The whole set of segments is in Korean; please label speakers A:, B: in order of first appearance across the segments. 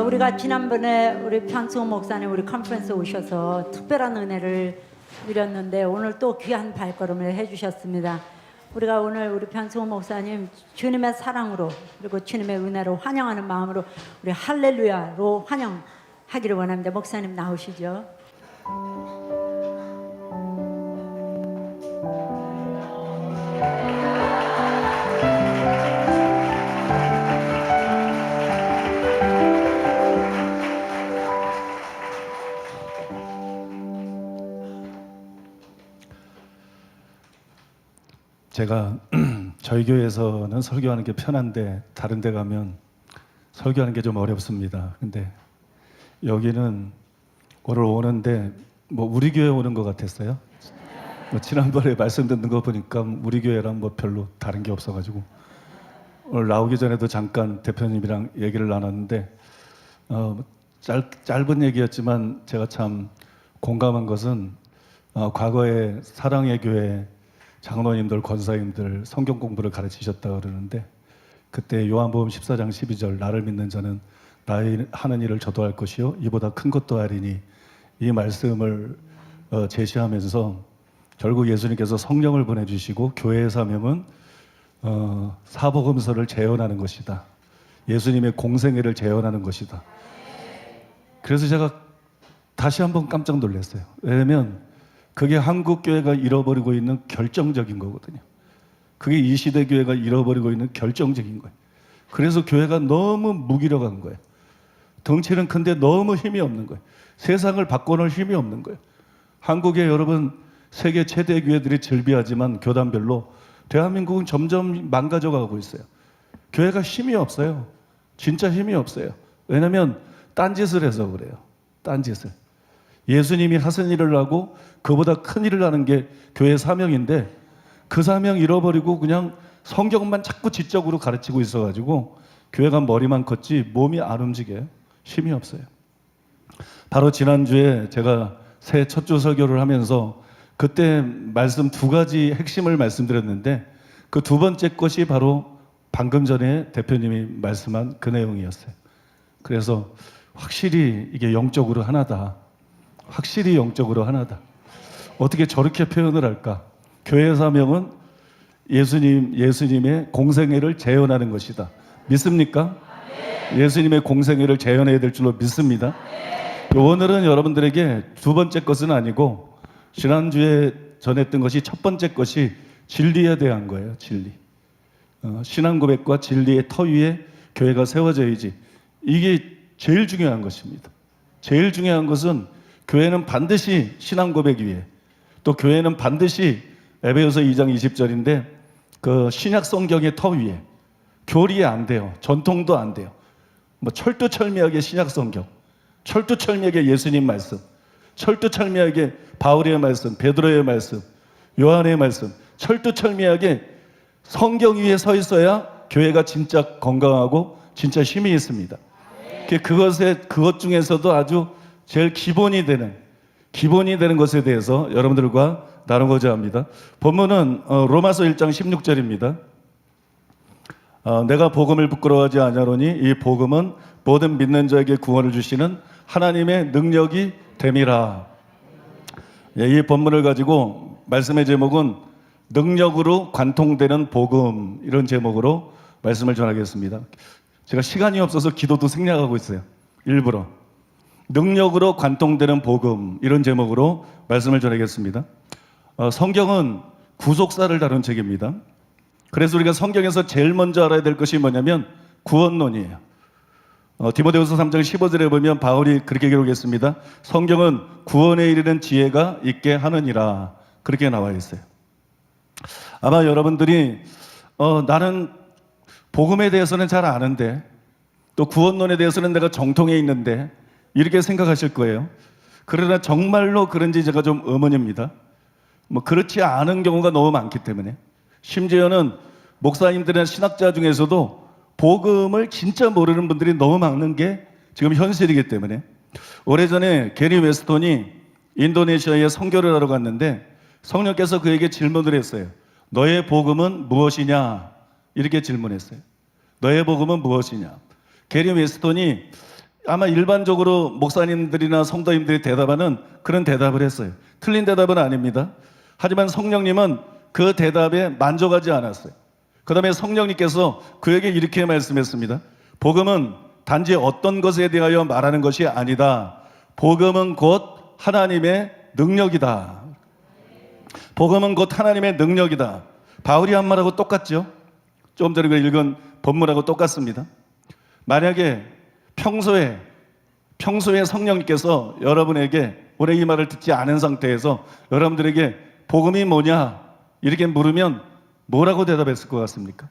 A: 우리가 지난번에 우리 편승호 목사님 우리 컨퍼런스 오셔서 특별한 은혜를 누렸는데 오늘 또 귀한 발걸음을 해주셨습니다. 우리가 오늘 우리 편승호 목사님 주님의 사랑으로 그리고 주님의 은혜로 환영하는 마음으로 우리 할렐루야로 환영하기를 원합니다. 목사님 나오시죠.
B: 제가 저희 교회에서는 설교하는 게 편한데 다른 데 가면 설교하는 게 좀 어렵습니다. 근데 여기는 오늘 오는데 뭐 우리 교회 오는 것 같았어요. 지난번에 말씀 듣는 거 보니까 우리 교회랑 뭐 별로 다른 게 없어가지고 오늘 나오기 전에도 잠깐 대표님이랑 얘기를 나눴는데 짧은 얘기였지만 제가 참 공감한 것은 과거에 사랑의 교회 장로님들, 권사님들 성경 공부를 가르치셨다고 그러는데 그때 요한복음 14장 12절 나를 믿는 자는 나의 하는 일을 저도 할 것이요 이보다 큰 것도 하리니 이 말씀을 제시하면서 결국 예수님께서 성령을 보내주시고 교회의 사명은 사복음서를 재현하는 것이다. 예수님의 공생애를 재현하는 것이다. 그래서 제가 다시 한번 깜짝 놀랐어요. 왜냐하면 그게 한국 교회가 잃어버리고 있는 결정적인 거거든요. 그게 이 시대 교회가 잃어버리고 있는 결정적인 거예요. 그래서 교회가 너무 무기력한 거예요. 덩치는 큰데 너무 힘이 없는 거예요. 세상을 바꿔놓을 힘이 없는 거예요. 한국에 여러분 세계 최대 교회들이 즐비하지만 교단별로 대한민국은 점점 망가져 가고 있어요. 교회가 힘이 없어요. 진짜 힘이 없어요. 왜냐하면 딴짓을 해서 그래요. 딴짓을. 예수님이 하신 일을 하고 그보다 큰 일을 하는 게 교회의 사명인데 그 사명 잃어버리고 그냥 성경만 자꾸 지적으로 가르치고 있어가지고 교회가 머리만 컸지 몸이 안 움직여요. 힘이 없어요. 바로 지난주에 제가 새해 첫 주 설교를 하면서 그때 말씀 두 가지 핵심을 말씀드렸는데 그 두 번째 것이 바로 방금 전에 대표님이 말씀한 그 내용이었어요. 그래서 확실히 이게 영적으로 하나다. 확실히 영적으로 하나다. 어떻게 저렇게 표현을 할까? 교회의 사명은 예수님의 공생애를 재현하는 것이다. 믿습니까? 예수님의 공생애를 재현해야 될 줄로 믿습니다. 오늘은 여러분들에게 두 번째 것은 아니고 지난주에 전했던 것이 첫 번째 것이 진리에 대한 거예요. 진리. 신앙 고백과 진리의 터 위에 교회가 세워져야지. 이게 제일 중요한 것입니다. 제일 중요한 것은 교회는 반드시 신앙 고백 위에 또 교회는 반드시 에베소서 2장 20절인데 그 신약 성경의 터 위에 교리 안 돼요. 전통도 안 돼요. 뭐 철두철미하게 신약 성경, 철두철미하게 예수님 말씀, 철두철미하게 바울의 말씀, 베드로의 말씀, 요한의 말씀, 철두철미하게 성경 위에 서 있어야 교회가 진짜 건강하고 진짜 힘이 있습니다. 그것 중에서도 아주 제일 기본이 되는 것에 대해서 여러분들과 나누고자 합니다. 본문은 로마서 1장 16절입니다. 내가 복음을 부끄러워하지 아니하노니 이 복음은 모든 믿는 자에게 구원을 주시는 하나님의 능력이 됨이라. 이 본문을 가지고 말씀의 제목은 능력으로 관통되는 복음, 이런 제목으로 말씀을 전하겠습니다. 제가 시간이 없어서 기도도 생략하고 있어요. 일부러. 능력으로 관통되는 복음, 이런 제목으로 말씀을 전하겠습니다. 성경은 구속사를 다룬 책입니다. 그래서 우리가 성경에서 제일 먼저 알아야 될 것이 뭐냐면 구원론이에요. 디모데후서 3장 15절에 보면 바울이 그렇게 기록했습니다. 성경은 구원에 이르는 지혜가 있게 하느니라. 그렇게 나와 있어요. 아마 여러분들이 나는 복음에 대해서는 잘 아는데 또 구원론에 대해서는 내가 정통에 있는데 이렇게 생각하실 거예요. 그러나 정말로 그런지 제가 좀 의문입니다. 그렇지 않은 경우가 너무 많기 때문에 심지어는 목사님들이나 신학자 중에서도 복음을 진짜 모르는 분들이 너무 많은 게 지금 현실이기 때문에 오래전에 게리 웨스톤이 인도네시아에 선교를 하러 갔는데 성령께서 그에게 질문을 했어요. 너의 복음은 무엇이냐? 이렇게 질문했어요. 너의 복음은 무엇이냐? 게리 웨스톤이 아마 일반적으로 목사님들이나 성도님들이 대답하는 그런 대답을 했어요. 틀린 대답은 아닙니다. 하지만 성령님은 그 대답에 만족하지 않았어요. 그 다음에 성령님께서 그에게 이렇게 말씀했습니다. 복음은 단지 어떤 것에 대하여 말하는 것이 아니다. 복음은 곧 하나님의 능력이다. 복음은 곧 하나님의 능력이다. 바울이 한 말하고 똑같죠? 조금 전에 읽은 본문하고 똑같습니다. 만약에 평소에 성령님께서 여러분에게 오늘 이 말을 듣지 않은 상태에서 여러분들에게 복음이 뭐냐 이렇게 물으면 뭐라고 대답했을 것 같습니까?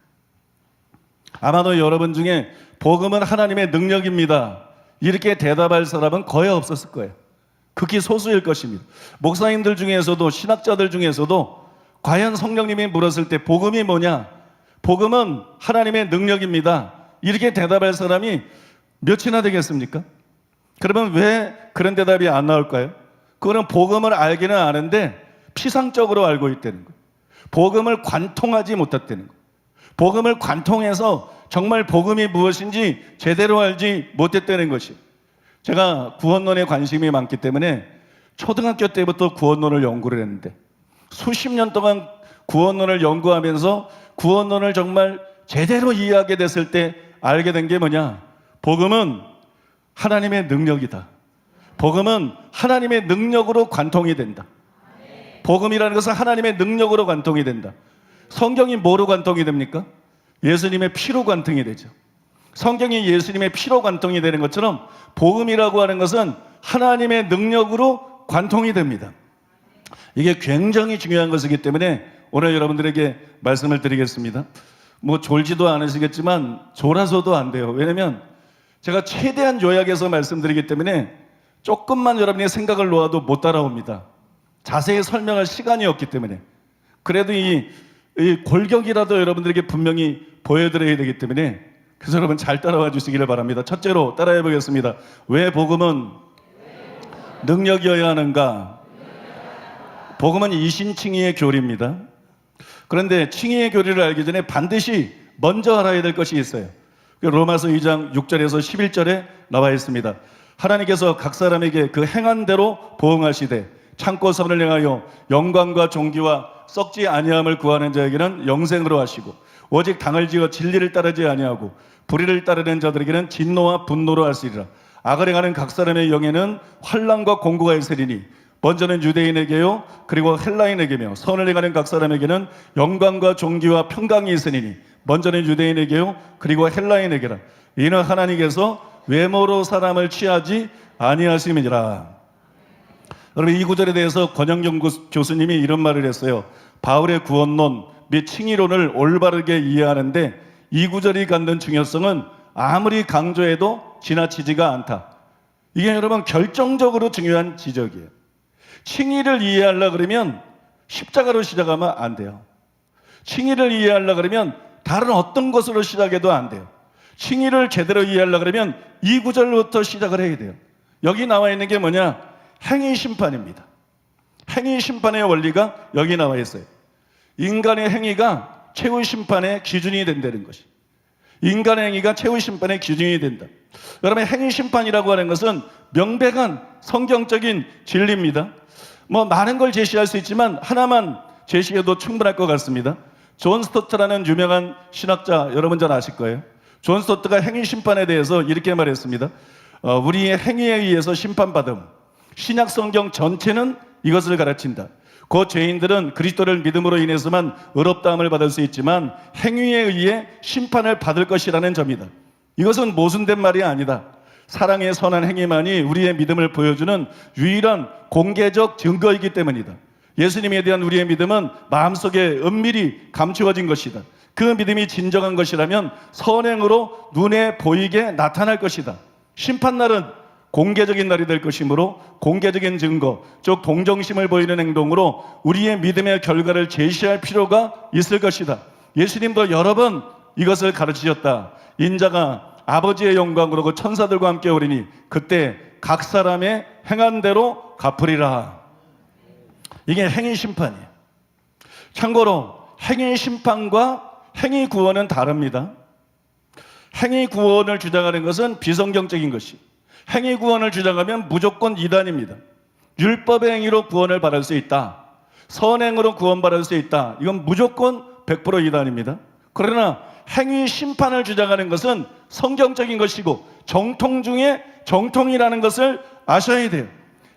B: 아마도 여러분 중에 복음은 하나님의 능력입니다 이렇게 대답할 사람은 거의 없었을 거예요. 극히 소수일 것입니다. 목사님들 중에서도 신학자들 중에서도 과연 성령님이 물었을 때 복음이 뭐냐? 복음은 하나님의 능력입니다 이렇게 대답할 사람이 몇이나 되겠습니까? 그러면 왜 그런 대답이 안 나올까요? 그거는 복음을 알기는 아는데 피상적으로 알고 있다는 거예요. 복음을 관통하지 못했다는 거예요. 복음을 관통해서 정말 복음이 무엇인지 제대로 알지 못했다는 것이에요. 제가 구원론에 관심이 많기 때문에 초등학교 때부터 구원론을 연구를 했는데 수십 년 동안 구원론을 연구하면서 구원론을 정말 제대로 이해하게 됐을 때 알게 된 게 뭐냐? 복음은 하나님의 능력이다. 복음은 하나님의 능력으로 관통이 된다. 복음이라는 것은 하나님의 능력으로 관통이 된다. 성경이 뭐로 관통이 됩니까? 예수님의 피로 관통이 되죠. 성경이 예수님의 피로 관통이 되는 것처럼 복음이라고 하는 것은 하나님의 능력으로 관통이 됩니다. 이게 굉장히 중요한 것이기 때문에 오늘 여러분들에게 말씀을 드리겠습니다. 뭐 졸지도 않으시겠지만 졸아서도 안 돼요. 왜냐하면 제가 최대한 요약해서 말씀드리기 때문에 조금만 여러분의 생각을 놓아도 못 따라옵니다. 자세히 설명할 시간이 없기 때문에. 그래도 이 골격이라도 여러분들에게 분명히 보여드려야 되기 때문에 그래서 여러분 잘 따라와 주시기를 바랍니다. 첫째로 따라해 보겠습니다. 왜 복음은 능력이어야 하는가? 복음은 이신칭의의 교리입니다. 그런데 칭의의 교리를 알기 전에 반드시 먼저 알아야 될 것이 있어요. 로마서 2장 6절에서 11절에 나와 있습니다. 하나님께서 각 사람에게 그 행한 대로 보응하시되 참고 선을 행하여 영광과 존귀와 썩지 아니함을 구하는 자에게는 영생으로 하시고 오직 당을 지어 진리를 따르지 아니하고 불의를 따르는 자들에게는 진노와 분노로 하시리라. 악을 행하는 각 사람의 영에는 환난과 공고가 있으리니 먼저는 유대인에게요 그리고 헬라인에게며 선을 행하는 각 사람에게는 영광과 존귀와 평강이 있으리니 먼저는 유대인에게요 그리고 헬라인에게라. 이는 하나님께서 외모로 사람을 취하지 아니하심이니라. 여러분 이 구절에 대해서 권영경 교수님이 이런 말을 했어요. 바울의 구원론 및 칭의론을 올바르게 이해하는데 이 구절이 갖는 중요성은 아무리 강조해도 지나치지가 않다. 이게 여러분 결정적으로 중요한 지적이에요. 칭의를 이해하려고 그러면 십자가로 시작하면 안 돼요. 칭의를 이해하려고 그러면 다른 어떤 것으로 시작해도 안 돼요. 칭의를 제대로 이해하려고 그러면 이 구절부터 시작을 해야 돼요. 여기 나와 있는 게 뭐냐? 행위 심판입니다. 행위 심판의 원리가 여기 나와 있어요. 인간의 행위가 최후 심판의 기준이 된다는 것이. 인간의 행위가 최후 심판의 기준이 된다. 여러분 행위 심판이라고 하는 것은 명백한 성경적인 진리입니다. 뭐 많은 걸 제시할 수 있지만 하나만 제시해도 충분할 것 같습니다. 존 스토트라는 유명한 신학자 여러분 잘 아실 거예요. 존 스토트가 행위 심판에 대해서 이렇게 말했습니다. 우리의 행위에 의해서 심판받음. 신약 성경 전체는 이것을 가르친다. 그 죄인들은 그리스도를 믿음으로 인해서만 의롭다함을 받을 수 있지만 행위에 의해 심판을 받을 것이라는 점이다. 이것은 모순된 말이 아니다. 사랑의 선한 행위만이 우리의 믿음을 보여주는 유일한 공개적 증거이기 때문이다. 예수님에 대한 우리의 믿음은 마음속에 은밀히 감추어진 것이다. 그 믿음이 진정한 것이라면 선행으로 눈에 보이게 나타날 것이다. 심판날은 공개적인 날이 될 것이므로 공개적인 증거, 즉 동정심을 보이는 행동으로 우리의 믿음의 결과를 제시할 필요가 있을 것이다. 예수님도 여러 번 이것을 가르치셨다. 인자가 아버지의 영광으로 그 천사들과 함께 오리니 그때 각 사람의 행한 대로 갚으리라. 이게 행위 심판이에요. 참고로 행위 심판과 행위 구원은 다릅니다. 행위 구원을 주장하는 것은 비성경적인 것이, 행위 구원을 주장하면 무조건 이단입니다. 율법의 행위로 구원을 받을 수 있다. 선행으로 구원받을 수 있다. 이건 무조건 100% 이단입니다. 그러나 행위 심판을 주장하는 것은 성경적인 것이고 정통 중에 정통이라는 것을 아셔야 돼요.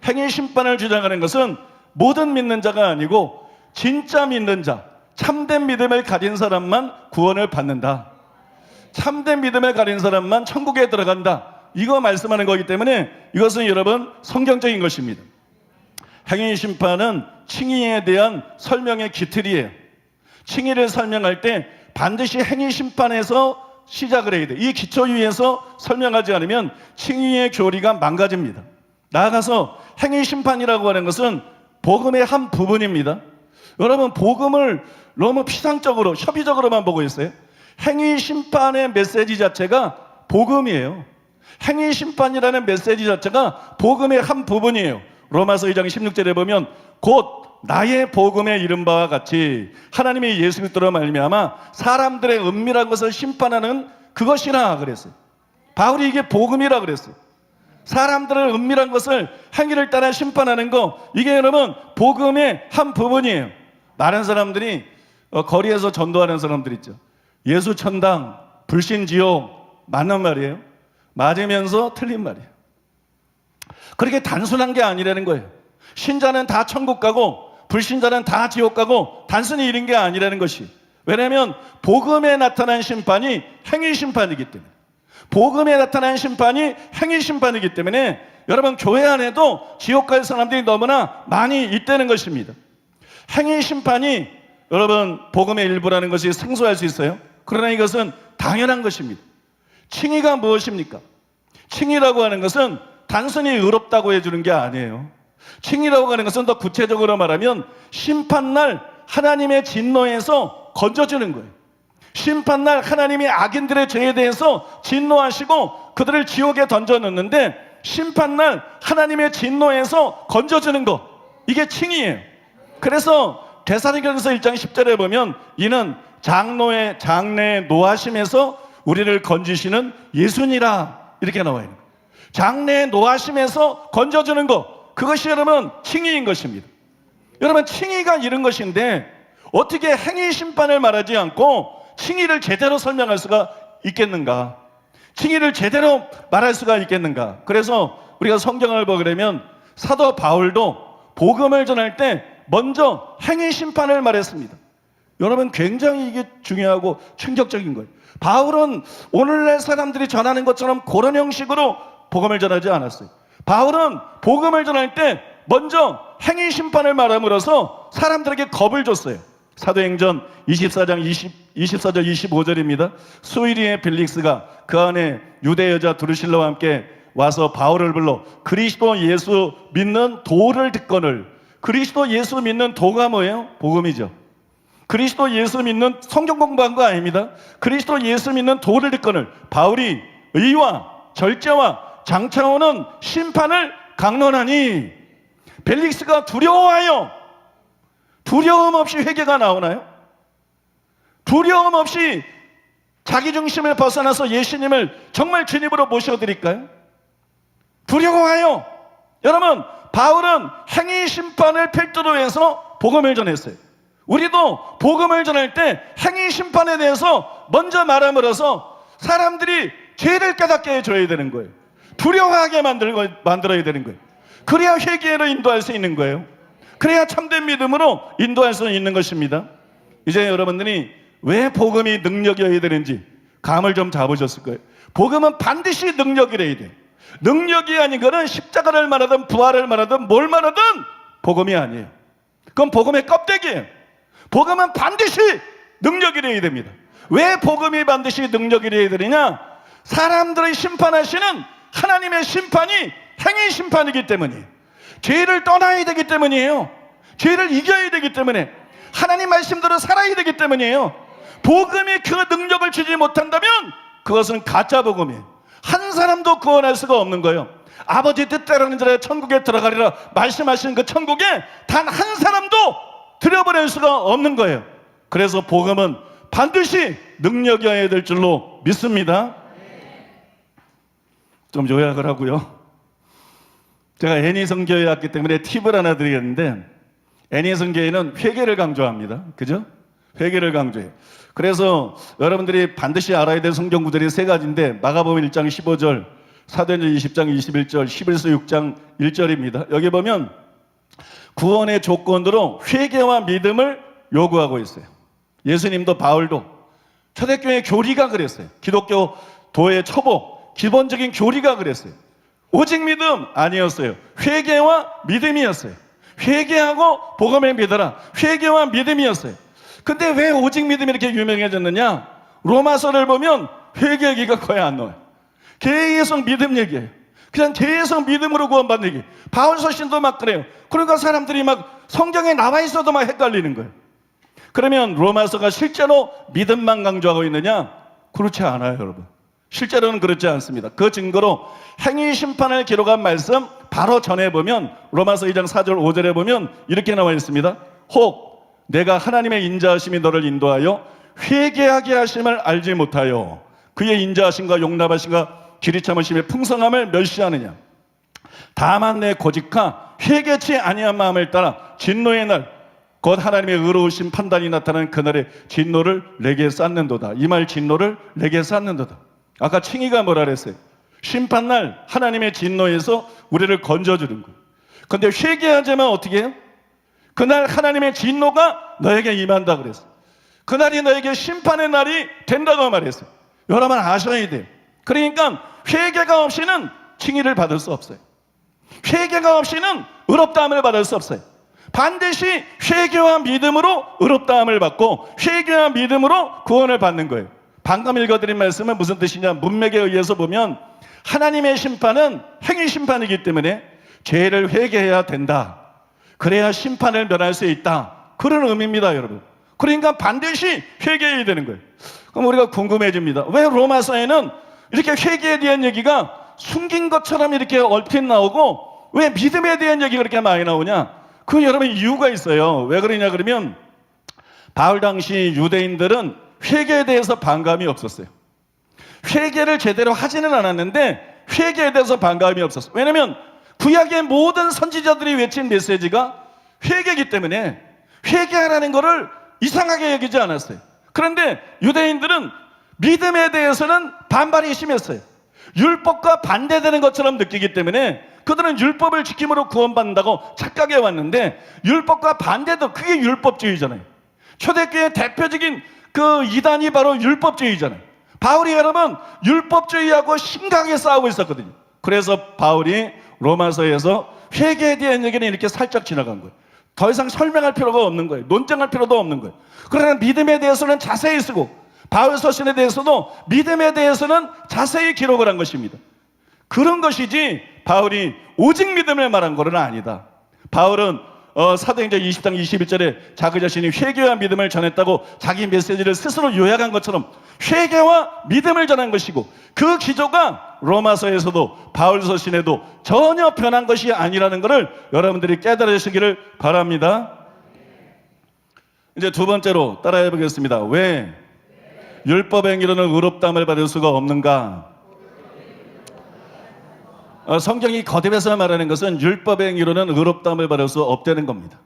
B: 행위 심판을 주장하는 것은 모든 믿는 자가 아니고 진짜 믿는 자, 참된 믿음을 가진 사람만 구원을 받는다. 참된 믿음을 가진 사람만 천국에 들어간다. 이거 말씀하는 거기 때문에 이것은 여러분 성경적인 것입니다. 행위 심판은 칭의에 대한 설명의 기틀이에요. 칭의를 설명할 때 반드시 행위 심판에서 시작을 해야 돼요. 이 기초 위에서 설명하지 않으면 칭의의 교리가 망가집니다. 나아가서 행위 심판이라고 하는 것은 복음의 한 부분입니다. 여러분 복음을 너무 피상적으로 협의적으로만 보고 있어요. 행위 심판의 메시지 자체가 복음이에요. 행위 심판이라는 메시지 자체가 복음의 한 부분이에요. 로마서 2장 16절에 보면 곧 나의 복음에 이른 바와 같이 하나님이 예수 그리스도로 말미암아 사람들의 은밀한 것을 심판하는 그것이라 그랬어요. 바울이 이게 복음이라 그랬어요. 사람들의 은밀한 것을 행위를 따라 심판하는 거, 이게 여러분 복음의 한 부분이에요. 많은 사람들이 거리에서 전도하는 사람들 있죠. 예수 천당, 불신 지옥 맞는 말이에요. 맞으면서 틀린 말이에요. 그렇게 단순한 게 아니라는 거예요. 신자는 다 천국 가고 불신자는 다 지옥 가고 단순히 이런 게 아니라는 것이. 왜냐하면 복음에 나타난 심판이 행위 심판이기 때문에, 복음에 나타난 심판이 행위 심판이기 때문에 여러분 교회 안에도 지옥 갈 사람들이 너무나 많이 있다는 것입니다. 행위 심판이 여러분 복음의 일부라는 것이 생소할 수 있어요. 그러나 이것은 당연한 것입니다. 칭의가 무엇입니까? 칭의라고 하는 것은 단순히 의롭다고 해주는 게 아니에요. 칭의라고 하는 것은 더 구체적으로 말하면 심판날 하나님의 진노에서 건져주는 거예요. 심판날 하나님이 악인들의 죄에 대해서 진노하시고 그들을 지옥에 던져놓는데 심판날 하나님의 진노에서 건져주는 것, 이게 칭의예요. 그래서 데살로니가전서 1장 10절에 보면 이는 장래의 노하심에서 우리를 건지시는 예수니라 이렇게 나와 있는 거예요. 장래의 노하심에서 건져주는 것, 그것이 여러분 칭의인 것입니다. 여러분 칭의가 이런 것인데 어떻게 행위 심판을 말하지 않고 칭의를 제대로 설명할 수가 있겠는가? 칭의를 제대로 말할 수가 있겠는가? 그래서 우리가 성경을 보게 되면 사도 바울도 복음을 전할 때 먼저 행위 심판을 말했습니다. 여러분 굉장히 이게 중요하고 충격적인 거예요. 바울은 오늘날 사람들이 전하는 것처럼 그런 형식으로 복음을 전하지 않았어요. 바울은 복음을 전할 때 먼저 행위 심판을 말함으로써 사람들에게 겁을 줬어요. 사도행전 24장 24절 25절입니다. 수이리의 벨릭스가 그 안에 유대 여자 드루실라와 함께 와서 바울을 불러 그리스도 예수 믿는 도를 듣거늘. 그리스도 예수 믿는 도가 뭐예요? 복음이죠. 그리스도 예수 믿는 성경 공부한 거 아닙니다. 그리스도 예수 믿는 도를 듣거늘 바울이 의와 절제와 장차오는 심판을 강론하니. 벨릭스가 두려워하여, 두려움 없이 회개가 나오나요? 두려움 없이 자기 중심을 벗어나서 예수님을 정말 주님으로 모셔드릴까요? 두려워하여. 여러분 바울은 행위 심판을 필두로 해서 복음을 전했어요. 우리도 복음을 전할 때 행위 심판에 대해서 먼저 말함으로써 사람들이 죄를 깨닫게 해줘야 되는 거예요. 두려워하게 만들어야 되는 거예요. 그래야 회개로 인도할 수 있는 거예요. 그래야 참된 믿음으로 인도할 수 있는 것입니다. 이제 여러분들이 왜 복음이 능력이어야 되는지 감을 좀 잡으셨을 거예요. 복음은 반드시 능력이래야 돼요. 능력이 아닌 거는 십자가를 말하든 부활을 말하든 뭘 말하든 복음이 아니에요. 그건 복음의 껍데기예요. 복음은 반드시 능력이래야 됩니다. 왜 복음이 반드시 능력이래야 되느냐? 사람들을 심판하시는 하나님의 심판이 행위 심판이기 때문이에요. 죄를 떠나야 되기 때문이에요. 죄를 이겨야 되기 때문에, 하나님 말씀대로 살아야 되기 때문이에요. 복음이 그 능력을 주지 못한다면 그것은 가짜 복음이에요. 한 사람도 구원할 수가 없는 거예요. 아버지 뜻대로는 자라 천국에 들어가리라 말씀하시는 그 천국에 단 한 사람도 들여보낼 수가 없는 거예요. 그래서 복음은 반드시 능력이어야 될 줄로 믿습니다. 좀 요약을 하고요. 제가 애니성교회 왔기 때문에 팁을 하나 드리겠는데, 애니성교회는 회개를 강조합니다. 그죠? 회개를 강조해요. 그래서 여러분들이 반드시 알아야 될 성경 구절이 세 가지인데, 마가복음 1장 15절, 사도행전 20장 21절, 11서 6장 1절입니다. 여기 보면 구원의 조건으로 회개와 믿음을 요구하고 있어요. 예수님도 바울도 초대교회 교리가 그랬어요. 기독교 도의 초보, 기본적인 교리가 그랬어요. 오직 믿음 아니었어요. 회개와 믿음이었어요. 회개하고 복음을 믿어라. 회개와 믿음이었어요. 근데 왜 오직 믿음이 이렇게 유명해졌느냐? 로마서를 보면 회개 얘기가 거의 안 나와요. 계속 믿음 얘기예요. 그냥 계속 믿음으로 구원받는 얘기. 바울 서신도 막 그래요. 그러니까 사람들이 막 성경에 나와 있어도 막 헷갈리는 거예요. 그러면 로마서가 실제로 믿음만 강조하고 있느냐? 그렇지 않아요, 여러분. 실제로는 그렇지 않습니다. 그 증거로 행위 심판을 기록한 말씀 바로 전해보면 로마서 2장 4절 5절에 보면 이렇게 나와 있습니다. 혹 내가 하나님의 인자하심이 너를 인도하여 회개하게 하심을 알지 못하여 그의 인자하심과 용납하심과 길이 참으심의 풍성함을 멸시하느냐. 다만 내 고직하 회개치 아니한 마음을 따라 진노의 날 곧 하나님의 의로우신 판단이 나타나는 그날의 진노를 내게 쌓는도다. 이 말 진노를 내게 쌓는도다. 아까 칭의가 뭐라 그랬어요? 심판날 하나님의 진노에서 우리를 건져주는 거예요. 그런데 회개하자면 어떻게 해요? 그날 하나님의 진노가 너에게 임한다 그랬어요. 그날이 너에게 심판의 날이 된다고 말했어요. 여러분 아셔야 돼요. 그러니까 회개가 없이는 칭의를 받을 수 없어요. 회개가 없이는 의롭다함을 받을 수 없어요. 반드시 회개와 믿음으로 의롭다함을 받고 회개와 믿음으로 구원을 받는 거예요. 방금 읽어드린 말씀은 무슨 뜻이냐? 문맥에 의해서 보면 하나님의 심판은 행위 심판이기 때문에 죄를 회개해야 된다. 그래야 심판을 면할 수 있다. 그런 의미입니다, 여러분. 그러니까 반드시 회개해야 되는 거예요. 그럼 우리가 궁금해집니다. 왜 로마서에는 이렇게 회개에 대한 얘기가 숨긴 것처럼 이렇게 얼핏 나오고 왜 믿음에 대한 얘기가 그렇게 많이 나오냐? 그 여러분 이유가 있어요. 왜 그러냐 그러면 바울 당시 유대인들은 회개에 대해서 반감이 없었어요. 회개를 제대로 하지는 않았는데 회개에 대해서 반감이 없었어요. 왜냐하면 구약의 모든 선지자들이 외친 메시지가 회개이기 때문에 회개하라는 것을 이상하게 여기지 않았어요. 그런데 유대인들은 믿음에 대해서는 반발이 심했어요. 율법과 반대되는 것처럼 느끼기 때문에 그들은 율법을 지킴으로 구원받는다고 착각해 왔는데 율법과 반대도 그게 율법주의잖아요. 초대교회의 대표적인 그 이단이 바로 율법주의잖아요. 바울이 여러분 율법주의하고 심각하게 싸우고 있었거든요. 그래서 바울이 로마서에서 회개에 대한 얘기는 이렇게 살짝 지나간 거예요. 더 이상 설명할 필요가 없는 거예요. 논쟁할 필요도 없는 거예요. 그러나 믿음에 대해서는 자세히 쓰고 바울 서신에 대해서도 믿음에 대해서는 자세히 기록을 한 것입니다. 그런 것이지 바울이 오직 믿음을 말한 것은 아니다. 바울은 사도행전 20장 21절에 자기 자신이 회개와 믿음을 전했다고 자기 메시지를 스스로 요약한 것처럼 회개와 믿음을 전한 것이고 그 기조가 로마서에서도 바울 서신에도 전혀 변한 것이 아니라는 것을 여러분들이 깨달으시기를 바랍니다. 이제 두 번째로 따라해 보겠습니다. 왜 율법의 행위로는 의롭다함을 받을 수가 없는가? 성경이 거듭해서 말하는 것은 율법의 행위로는 의롭다함을 받을 수 없다는 겁니다.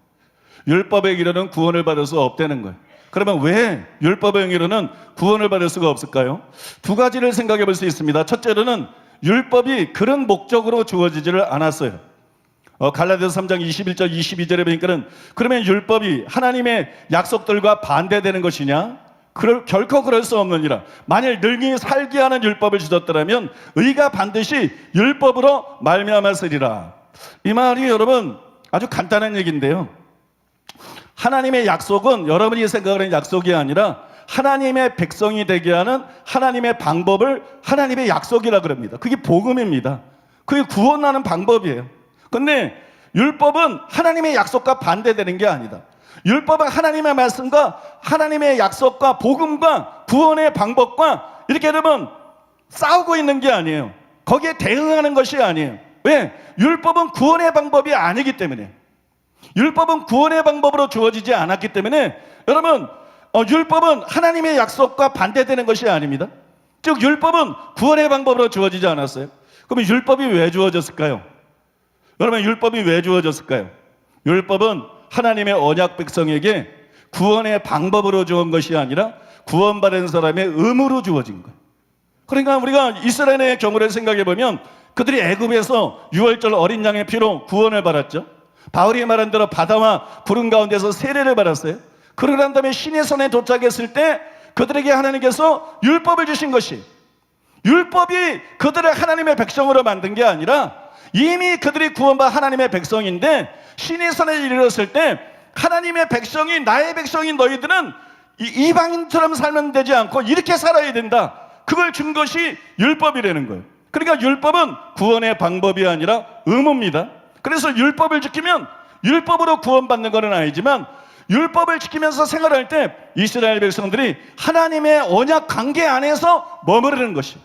B: 율법의 행위로는 구원을 받을 수 없다는 거예요. 그러면 왜 율법의 행위로는 구원을 받을 수가 없을까요? 두 가지를 생각해 볼 수 있습니다. 첫째로는 율법이 그런 목적으로 주어지지를 않았어요. 갈라디아서 3장 21절 22절에 보니까는 그러면 율법이 하나님의 약속들과 반대되는 것이냐? 결코 그럴 수 없느니라. 만일 능히 살게 하는 율법을 주셨더라면 의가 반드시 율법으로 말미암았으리라. 이 말이 여러분 아주 간단한 얘기인데요. 하나님의 약속은 여러분이 생각하는 약속이 아니라 하나님의 백성이 되게 하는 하나님의 방법을 하나님의 약속이라 그럽니다. 그게 복음입니다. 그게 구원하는 방법이에요. 근데 율법은 하나님의 약속과 반대되는 게 아니다. 율법은 하나님의 말씀과 하나님의 약속과 복음과 구원의 방법과 이렇게 여러분 싸우고 있는 게 아니에요. 거기에 대응하는 것이 아니에요. 왜? 율법은 구원의 방법이 아니기 때문에. 율법은 구원의 방법으로 주어지지 않았기 때문에 여러분 율법은 하나님의 약속과 반대되는 것이 아닙니다. 즉 율법은 구원의 방법으로 주어지지 않았어요. 그럼 율법이 왜 주어졌을까요? 여러분, 율법이 왜 주어졌을까요? 율법은 하나님의 언약 백성에게 구원의 방법으로 주은 것이 아니라 구원받은 사람의 의무로 주어진 거예요. 그러니까 우리가 이스라엘의 경우를 생각해 보면 그들이 애굽에서 6월절 어린 양의 피로 구원을 받았죠. 바울이 말한 대로 바다와 구름 가운데서 세례를 받았어요. 그러고 난 다음에 시내산에 도착했을 때 그들에게 하나님께서 율법을 주신 것이, 율법이 그들을 하나님의 백성으로 만든 게 아니라 이미 그들이 구원받은 하나님의 백성인데 시내산에 이르렀을 때 하나님의 백성이, 나의 백성인 너희들은 이방인처럼 살면 되지 않고 이렇게 살아야 된다. 그걸 준 것이 율법이라는 거예요. 그러니까 율법은 구원의 방법이 아니라 의무입니다. 그래서 율법을 지키면 율법으로 구원받는 것은 아니지만 율법을 지키면서 생활할 때 이스라엘 백성들이 하나님의 언약 관계 안에서 머무르는 것이,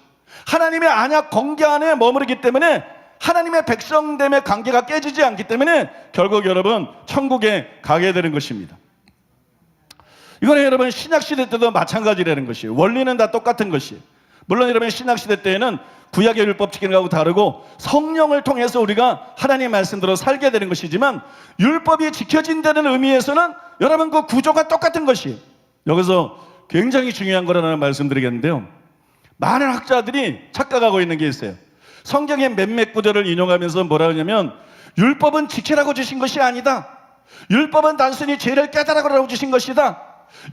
B: 하나님의 언약 관계 안에 머무르기 때문에 하나님의 백성됨의 관계가 깨지지 않기 때문에 결국 여러분 천국에 가게 되는 것입니다. 이거는 여러분 신약시대 때도 마찬가지라는 것이에요. 원리는 다 똑같은 것이에요. 물론 여러분 신약시대 때에는 구약의 율법 지키는 것하고 다르고 성령을 통해서 우리가 하나님의 말씀대로 살게 되는 것이지만 율법이 지켜진다는 의미에서는 여러분 그 구조가 똑같은 것이에요. 여기서 굉장히 중요한 거라는 말씀드리겠는데요. 많은 학자들이 착각하고 있는 게 있어요. 성경의 몇몇 구절을 인용하면서 뭐라 하냐면 율법은 지키라고 주신 것이 아니다. 율법은 단순히 죄를 깨달으라고 주신 것이다.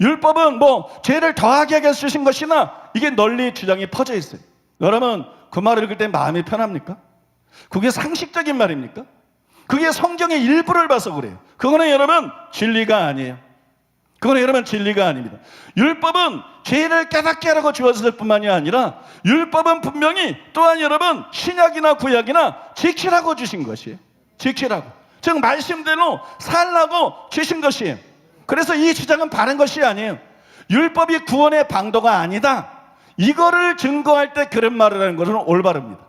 B: 율법은 죄를 더하게 하게 주신 것이나, 이게 널리 주장이 퍼져 있어요. 여러분 그 말을 읽을 때 마음이 편합니까? 그게 상식적인 말입니까? 그게 성경의 일부를 봐서 그래요. 그거는 여러분 진리가 아니에요. 그거는 여러분 진리가 아닙니다. 율법은 죄를 깨닫게 하라고 주었을 뿐만이 아니라 율법은 분명히 또한 여러분 신약이나 구약이나 지키라고 주신 것이에요. 지키라고, 즉 말씀대로 살라고 주신 것이에요. 그래서 이 주장은 바른 것이 아니에요. 율법이 구원의 방도가 아니다, 이거를 증거할 때 그런 말을 하는 것은 올바릅니다.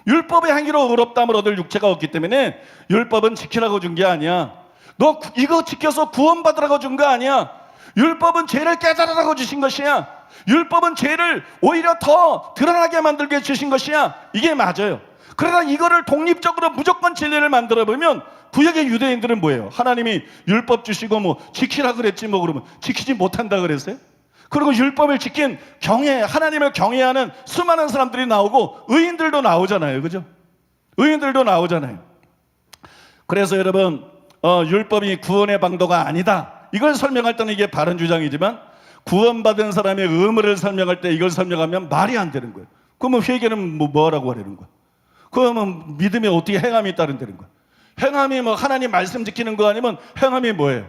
B: 율법의 행위로 의롭다함을 얻을 육체가 없기 때문에 율법은 지키라고 준 게 아니야. 너 이거 지켜서 구원받으라고 준 거 아니야. 율법은 죄를 깨달으라고 주신 것이야. 율법은 죄를 오히려 더 드러나게 만들게 주신 것이야. 이게 맞아요. 그러나 이거를 독립적으로 무조건 진리를 만들어 보면 구약의 유대인들은 뭐예요? 하나님이 율법 주시고 지키라 그랬지 그러면 지키지 못한다 그랬어요? 그리고 율법을 지킨 하나님을 경외하는 수많은 사람들이 나오고 의인들도 나오잖아요. 그죠? 의인들도 나오잖아요. 그래서 여러분 율법이 구원의 방도가 아니다, 이걸 설명할 때는 이게 바른 주장이지만 구원받은 사람의 의무를 설명할 때 이걸 설명하면 말이 안 되는 거예요. 그러면 회개는 뭐라고 하려는 거야? 그러면 믿음에 어떻게 행함이 따른다는 거야? 행함이 하나님 말씀 지키는 거 아니면 행함이 뭐예요?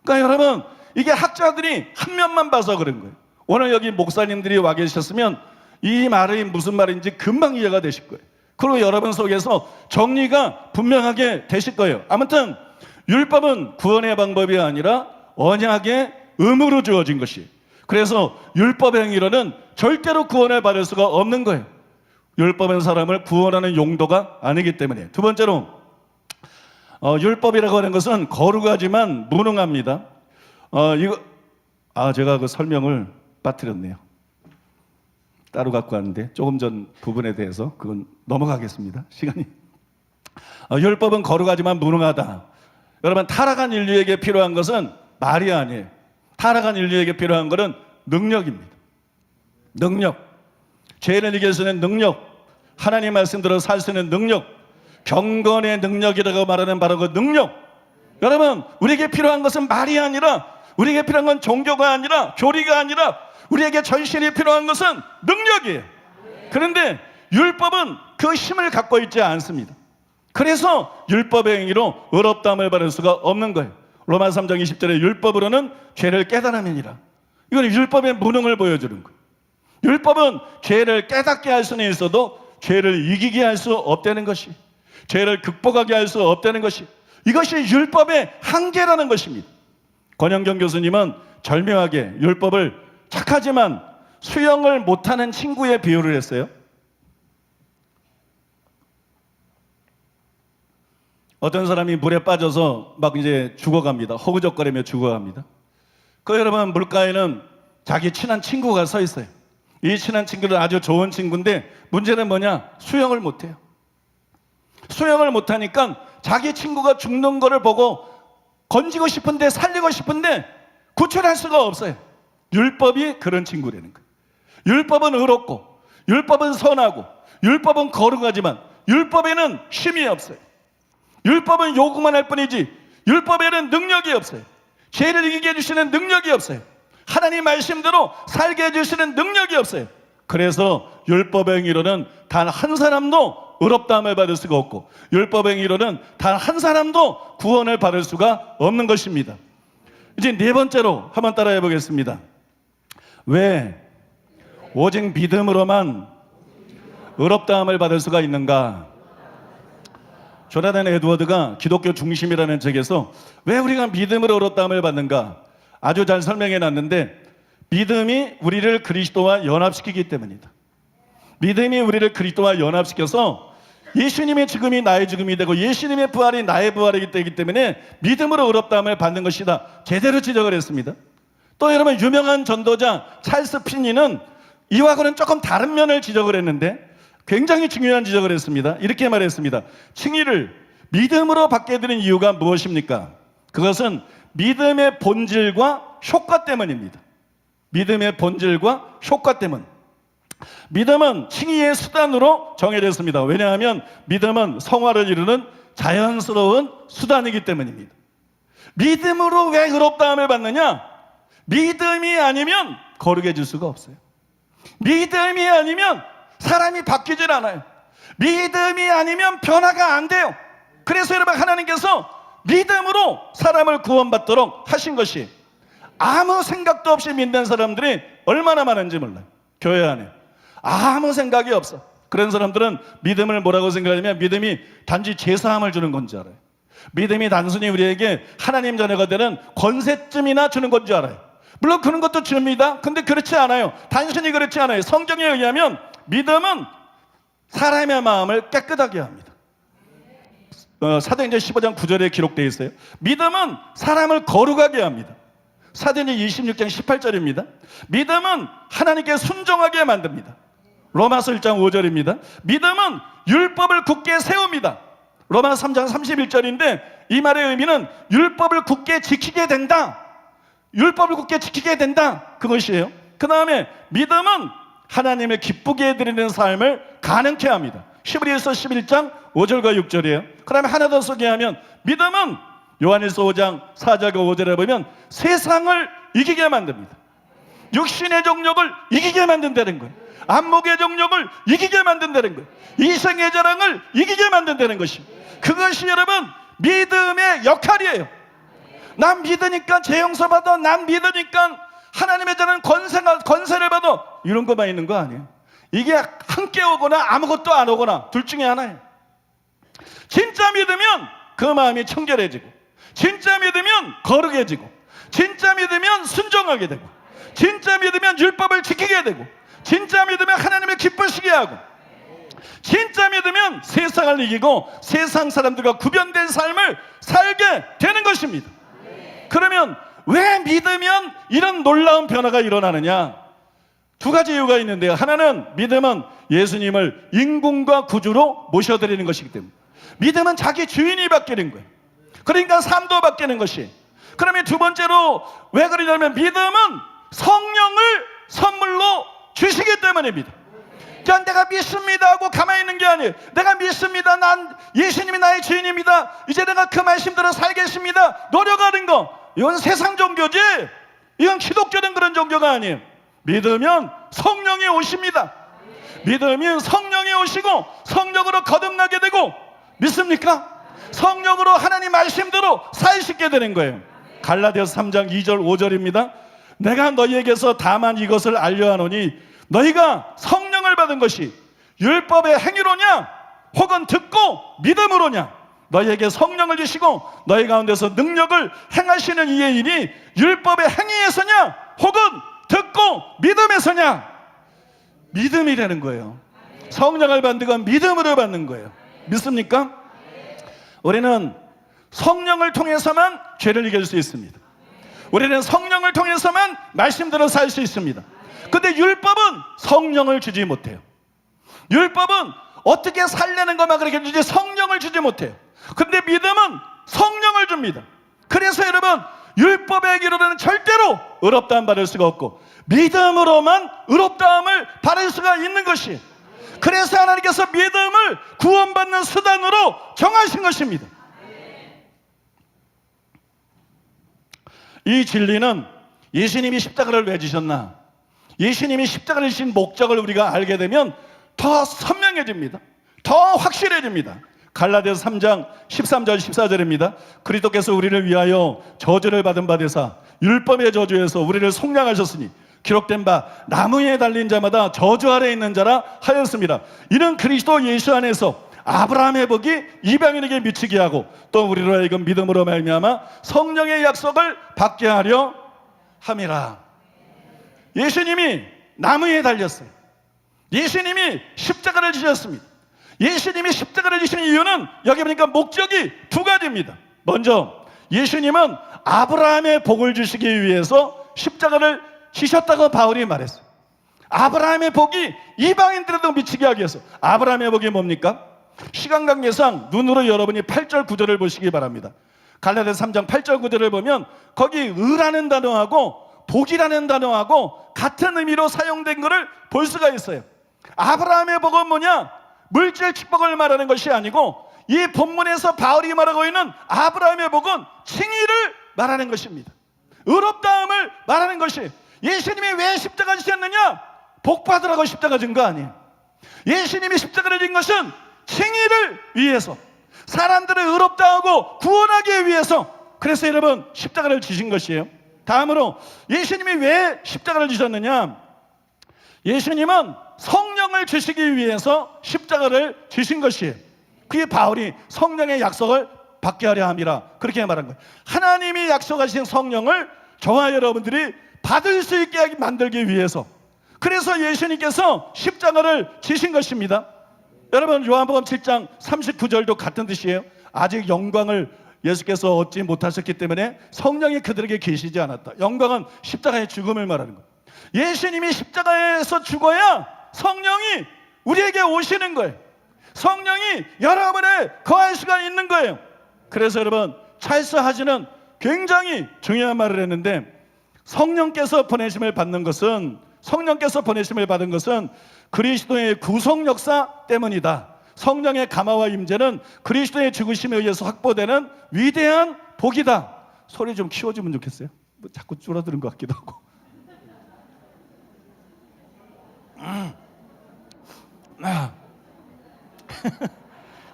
B: 그러니까 여러분 이게 학자들이 한 면만 봐서 그런 거예요. 오늘 여기 목사님들이 와 계셨으면 이 말이 무슨 말인지 금방 이해가 되실 거예요. 그리고 여러분 속에서 정리가 분명하게 되실 거예요. 아무튼 율법은 구원의 방법이 아니라 언약의 의무로 주어진 것이, 그래서 율법 행위로는 절대로 구원을 받을 수가 없는 거예요. 율법은 사람을 구원하는 용도가 아니기 때문에. 두 번째로 율법이라고 하는 것은 거룩하지만 무능합니다. 제가 그 설명을 빠뜨렸네요. 따로 갖고 왔는데 조금 전 부분에 대해서 그건 넘어가겠습니다. 시간이. 율법은 거룩하지만 무능하다. 여러분 타락한 인류에게 필요한 것은 말이 아니에요. 타락한 인류에게 필요한 것은 능력입니다. 능력. 죄를 이길 수 있는 능력, 하나님 말씀대로 살 수 있는 능력, 경건의 능력이라고 말하는 바로 그 능력. 여러분 우리에게 필요한 것은 말이 아니라, 우리에게 필요한 건 종교가 아니라 교리가 아니라 우리에게 전신이 필요한 것은 능력이에요. 그런데 율법은 그 힘을 갖고 있지 않습니다. 그래서 율법의 행위로 의롭다함을 받을 수가 없는 거예요. 로마 3장 20절에 율법으로는 죄를 깨달음이니라. 이건 율법의 무능을 보여주는 거예요. 율법은 죄를 깨닫게 할 수는 있어도 죄를 이기게 할 수 없다는 것이, 죄를 극복하게 할 수 없다는 것이, 이것이 율법의 한계라는 것입니다. 권영경 교수님은 절묘하게 율법을 착하지만 수영을 못하는 친구에 비유를 했어요. 어떤 사람이 물에 빠져서 막 이제 죽어갑니다. 허우적거리며 죽어갑니다. 그 여러분 물가에는 자기 친한 친구가 서 있어요. 이 친한 친구는 아주 좋은 친구인데 문제는 뭐냐? 수영을 못해요. 수영을 못하니까 자기 친구가 죽는 거를 보고 건지고 싶은데 살리고 싶은데 구출할 수가 없어요. 율법이 그런 친구라는 거예요. 율법은 의롭고 율법은 선하고 율법은 거룩하지만 율법에는 힘이 없어요. 율법은 요구만 할 뿐이지 율법에는 능력이 없어요. 죄를 이기게 해주시는 능력이 없어요. 하나님 말씀대로 살게 해주시는 능력이 없어요. 그래서 율법의 행위로는 단 한 사람도 의롭다함을 받을 수가 없고 율법의 행위로는 단 한 사람도 구원을 받을 수가 없는 것입니다. 이제 네 번째로 한번 따라해 보겠습니다. 왜 오직 믿음으로만 의롭다함을 받을 수가 있는가? 조나단 에드워드가 기독교 중심이라는 책에서 왜 우리가 믿음으로 의롭다함을 받는가 아주 잘 설명해 놨는데, 믿음이 우리를 그리스도와 연합시키기 때문이다. 믿음이 우리를 그리스도와 연합시켜서 예수님의 죽음이 나의 죽음이 되고 예수님의 부활이 나의 부활이기 때문에 믿음으로 의롭다함을 받는 것이다. 제대로 지적을 했습니다. 또 여러분, 유명한 전도자 찰스 피니는 이와는 조금 다른 면을 지적을 했는데 굉장히 중요한 지적을 했습니다. 이렇게 말했습니다. 칭의를 믿음으로 받게 되는 이유가 무엇입니까? 그것은 믿음의 본질과 효과 때문입니다. 믿음의 본질과 효과 때문. 믿음은 칭의의 수단으로 정해졌습니다. 왜냐하면 믿음은 성화를 이루는 자연스러운 수단이기 때문입니다. 믿음으로 왜 의롭다함을 받느냐? 믿음이 아니면 거룩해질 수가 없어요. 믿음이 아니면 사람이 바뀌질 않아요. 믿음이 아니면 변화가 안 돼요. 그래서 여러분, 하나님께서 믿음으로 사람을 구원받도록 하신 것이, 아무 생각도 없이 믿는 사람들이 얼마나 많은지 몰라요. 교회 안에 아무 생각이 없어. 그런 사람들은 믿음을 뭐라고 생각하냐면 믿음이 단지 제사함을 주는 건지 알아요. 믿음이 단순히 우리에게 하나님 자녀가 되는 권세쯤이나 주는 건지 알아요. 물론 그런 것도 줍니다. 근데 그렇지 않아요. 단순히 그렇지 않아요. 성경에 의하면 믿음은 사람의 마음을 깨끗하게 합니다. 사도행전 15장 9절에 기록되어 있어요. 믿음은 사람을 거룩하게 합니다. 사도행전 26장 18절입니다. 믿음은 하나님께 순종하게 만듭니다. 로마서 1장 5절입니다. 믿음은 율법을 굳게 세웁니다. 로마서 3장 31절인데 이 말의 의미는 율법을 굳게 지키게 된다. 율법을 굳게 지키게 된다. 그것이에요. 그 다음에 믿음은 하나님을 기쁘게 해드리는 삶을 가능케 합니다. 히브리서 11장 5절과 6절이에요. 그 다음에 하나 더 소개하면 믿음은 요한일서 5장 4절과 5절에 보면 세상을 이기게 만듭니다. 육신의 정욕을 이기게 만든다는 거예요. 안목의 정욕을 이기게 만든다는 거예요. 이생의 자랑을 이기게 만든다는 것입니다. 그것이 여러분 믿음의 역할이에요. 난 믿으니까 죄 용서받아, 난 믿으니까 하나님의 자는 권세를 받아, 이런 것만 있는 거 아니에요. 이게 함께 오거나 아무것도 안 오거나 둘 중에 하나예요. 진짜 믿으면 그 마음이 청결해지고, 진짜 믿으면 거룩해지고, 진짜 믿으면 순종하게 되고, 진짜 믿으면 율법을 지키게 되고, 진짜 믿으면 하나님을 기쁘시게 하고, 진짜 믿으면 세상을 이기고 세상 사람들과 구별된 삶을 살게 되는 것입니다. 그러면 왜 믿으면 이런 놀라운 변화가 일어나느냐? 두 가지 이유가 있는데요. 하나는 믿음은 예수님을 인공과 구주로 모셔드리는 것이기 때문에, 믿음은 자기 주인이 바뀌는 거예요. 그러니까 삶도 바뀌는 것이. 그러면 두 번째로 왜 그러냐면 믿음은 성령을 선물로 주시기 때문입니다. 그냥 내가 믿습니다 하고 가만히 있는 게 아니에요. 내가 믿습니다, 난 예수님이 나의 주인입니다, 이제 내가 그 말씀대로 살겠습니다, 노력하는 거, 이건 세상 종교지, 이건 기독교는 그런 종교가 아니에요. 믿으면 성령이 오십니다. 믿으면 성령이 오시고 성령으로 거듭나게 되고, 믿습니까? 성령으로 하나님 말씀대로 살시게 되는 거예요. 갈라디아서 3장 2절 5절입니다. 내가 너희에게서 다만 이것을 알려하노니 너희가 성령을 받은 것이 율법의 행위로냐 혹은 듣고 믿음으로냐. 너희에게 성령을 주시고 너희 가운데서 능력을 행하시는 이의 율법의 행위에서냐 혹은 듣고 믿음에서냐. 믿음이라는 거예요. 성령을 받는 건 믿음으로 받는 거예요. 믿습니까? 우리는 성령을 통해서만 죄를 이길 수 있습니다. 우리는 성령을 통해서만 말씀대로 살 수 있습니다. 근데 율법은 성령을 주지 못해요. 율법은 어떻게 살려는 것만 그렇게 주지 성령을 주지 못해요. 근데 믿음은 성령을 줍니다. 그래서 여러분, 율법의 기로는 절대로 의롭다함 받을 수가 없고 믿음으로만 의롭다함을 받을 수가 있는 것이, 그래서 하나님께서 믿음을 구원받는 수단으로 정하신 것입니다. 이 진리는 예수님이 십자가를 왜 지셨나, 예수님이 십자가를 지신 목적을 우리가 알게 되면 더 선명해집니다. 더 확실해집니다. 갈라디아서 3장 13절 14절입니다. 그리스도께서 우리를 위하여 저주를 받은 바 되사 율법의 저주에서 우리를 속량하셨으니 기록된 바 나무에 달린 자마다 저주 아래 있는 자라 하였습니다. 이는 그리스도 예수 안에서 아브라함의 복이 이방인에게 미치게 하고 또 우리로 하여금 믿음으로 말미암아 성령의 약속을 받게 하려 함이라. 예수님이 나무에 달렸어요. 예수님이 십자가를 지셨습니다. 예수님이 십자가를 지신 이유는 여기 보니까 목적이 두 가지입니다. 먼저 예수님은 아브라함의 복을 주시기 위해서 십자가를 지셨다고 바울이 말했어요. 아브라함의 복이 이방인들에도 미치게 하기 위해서. 아브라함의 복이 뭡니까? 시간 관계상 눈으로 여러분이 8절 9절을 보시기 바랍니다. 갈라디아서 3장 8절 9절을 보면 거기 의라는 단어하고 복이라는 단어하고 같은 의미로 사용된 것을 볼 수가 있어요. 아브라함의 복은 뭐냐? 물질 축복을 말하는 것이 아니고 이 본문에서 바울이 말하고 있는 아브라함의 복은 칭의를 말하는 것입니다. 의롭다함을 말하는 것이. 예수님이 왜 십자가 지셨느냐? 복 받으라고 십자가 진 거 아니에요. 예수님이 십자가를 진 것은 칭의를 위해서, 사람들을 의롭다 하고 구원하기 위해서. 그래서 여러분 십자가를 지신 것이에요. 다음으로 예수님이 왜 십자가를 지셨느냐? 예수님은 성령을 주시기 위해서 십자가를 지신 것이에요. 그게 바울이 성령의 약속을 받게 하려 함이라 그렇게 말한 거예요. 하나님이 약속하신 성령을 저와 여러분들이 받을 수 있게 만들기 위해서, 그래서 예수님께서 십자가를 지신 것입니다. 여러분 요한복음 7장 39절도 같은 뜻이에요. 아직 영광을 예수께서 얻지 못하셨기 때문에 성령이 그들에게 계시지 않았다. 영광은 십자가의 죽음을 말하는 거예요. 예수님이 십자가에서 죽어야 성령이 우리에게 오시는 거예요. 성령이 여러분에 거할 수가 있는 거예요. 그래서 여러분 찰스 하지는 굉장히 중요한 말을 했는데, 성령께서 보내심을 받는 것은, 성령께서 보내심을 받은 것은 그리스도의 구속 역사 때문이다. 성령의 감화와 임재는 그리스도의 죽으심에 의해서 확보되는 위대한 복이다. 소리 좀 키워주면 좋겠어요. 뭐 자꾸 줄어드는 것 같기도 하고.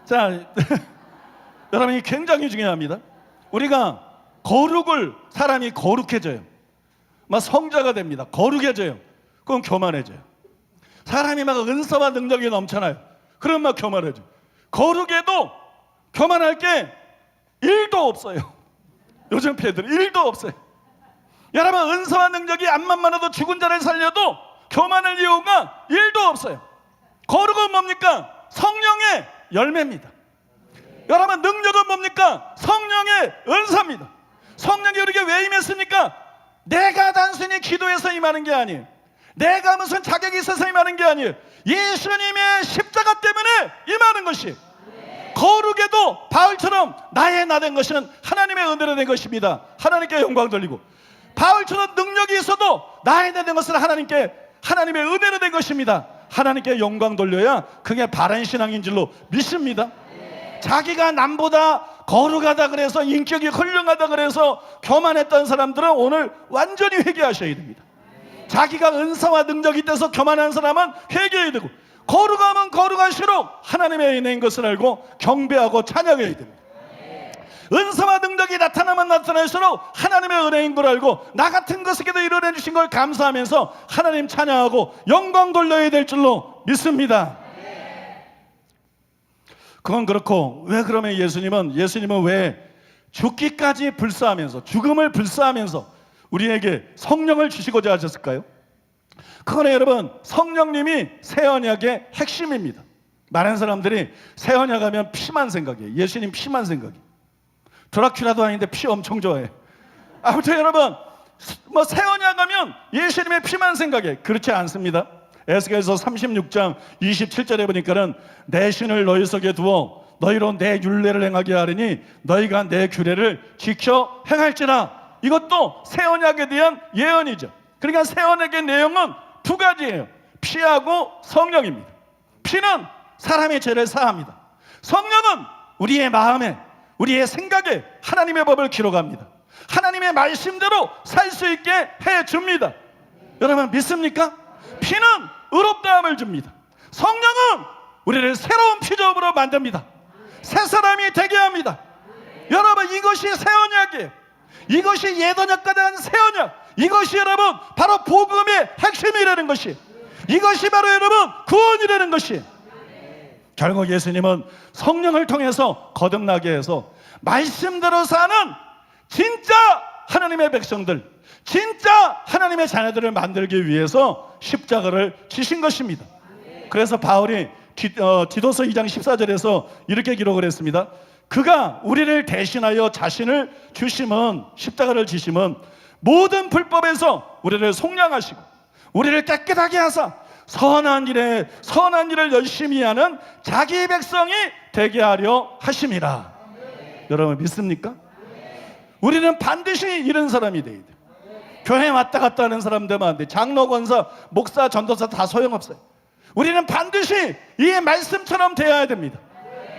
B: 자, 여러분이 굉장히 중요합니다. 우리가 거룩을, 사람이 거룩해져요. 막 성자가 됩니다. 거룩해져요. 그럼 교만해져요. 사람이 막 은사와 능력이 넘쳐나요. 그럼 막 교만해져요. 거룩해도 교만할 게 1도 없어요. 요즘 패들 1도 없어요. 여러분 은사와 능력이 암만 많아도 죽은 자를 살려도 교만할 이유가 1도 없어요. 거룩은 뭡니까? 성령의 열매입니다. 여러분 능력은 뭡니까? 성령의 은사입니다. 성령이 우리에게 왜 임했습니까? 내가 단순히 기도해서 임하는 게 아니에요. 내가 무슨 자격이 있어서 임하는 게 아니에요. 예수님의 십자가 때문에 임하는 것이. 거룩에도 바울처럼 나의 나 된 것은 하나님의 은혜로 된 것입니다. 하나님께 영광 돌리고, 바울처럼 능력이 있어도 나의 나 된 것은 하나님의 은혜로 된 것입니다. 하나님께 영광 돌려야 그게 바른 신앙인 줄로 믿습니다. 자기가 남보다 거룩하다 그래서, 인격이 훌륭하다 그래서 교만했던 사람들은 오늘 완전히 회개하셔야 됩니다. 자기가 은사와 능력이 있어서 교만한 사람은 회개해야 되고, 거룩하면 거룩할수록 하나님의 은혜인 것을 알고 경배하고 찬양해야 됩니다. 은사와 능력이 나타나면 나타날수록 하나님의 은혜인 걸 알고 나 같은 것에게도 이뤄내 주신 걸 감사하면서 하나님 찬양하고 영광 돌려야 될 줄로 믿습니다. 그건 그렇고, 왜 그러면 예수님은 왜 죽기까지 불사하면서, 죽음을 불사하면서 우리에게 성령을 주시고자 하셨을까요? 그거는 여러분 성령님이 새 언약의 핵심입니다. 많은 사람들이 새 언약 하면 피만 생각해요. 예수님 피만 생각해요. 드라큘라도 아닌데 피 엄청 좋아해. 아무튼 여러분 새 언약 하면 예수님의 피만 생각해. 그렇지 않습니다. 에스겔서 36장 27절에 보니까는 내 신을 너희 속에 두어 너희로 내 율례를 행하게 하리니 너희가 내 규례를 지켜 행할지라. 이것도 새 언약에 대한 예언이죠. 그러니까 새 언약의 내용은 두 가지예요. 피하고 성령입니다. 피는 사람의 죄를 사합니다. 성령은 우리의 마음에, 우리의 생각에 하나님의 법을 기록합니다. 하나님의 말씀대로 살 수 있게 해줍니다. 여러분 믿습니까? 피는 의롭다함을 줍니다. 성령은 우리를 새로운 피조물로 만듭니다. 새 사람이 되게 합니다. 여러분 이것이 새 언약이에요. 이것이 옛 언약과 다른 새 언약. 이것이 여러분 바로 복음의 핵심이라는 것이, 이것이 바로 여러분 구원이라는 것이. 결국 예수님은 성령을 통해서 거듭나게 해서 말씀대로 사는 진짜 하나님의 백성들, 진짜 하나님의 자녀들을 만들기 위해서 십자가를 지신 것입니다. 그래서 바울이 디도서 2장 14절에서 이렇게 기록을 했습니다. 그가 우리를 대신하여 자신을 주심은, 십자가를 지심은 모든 불법에서 우리를 속량하시고 우리를 깨끗하게 하사 선한 일을 열심히 하는 자기 백성이 되게 하려 하심이라. 여러분 믿습니까? 우리는 반드시 이런 사람이 돼야 돼요. 교회 왔다 갔다 하는 사람 되면 안 돼. 장로, 권사, 목사, 전도사 다 소용없어요. 우리는 반드시 이 말씀처럼 되어야 됩니다.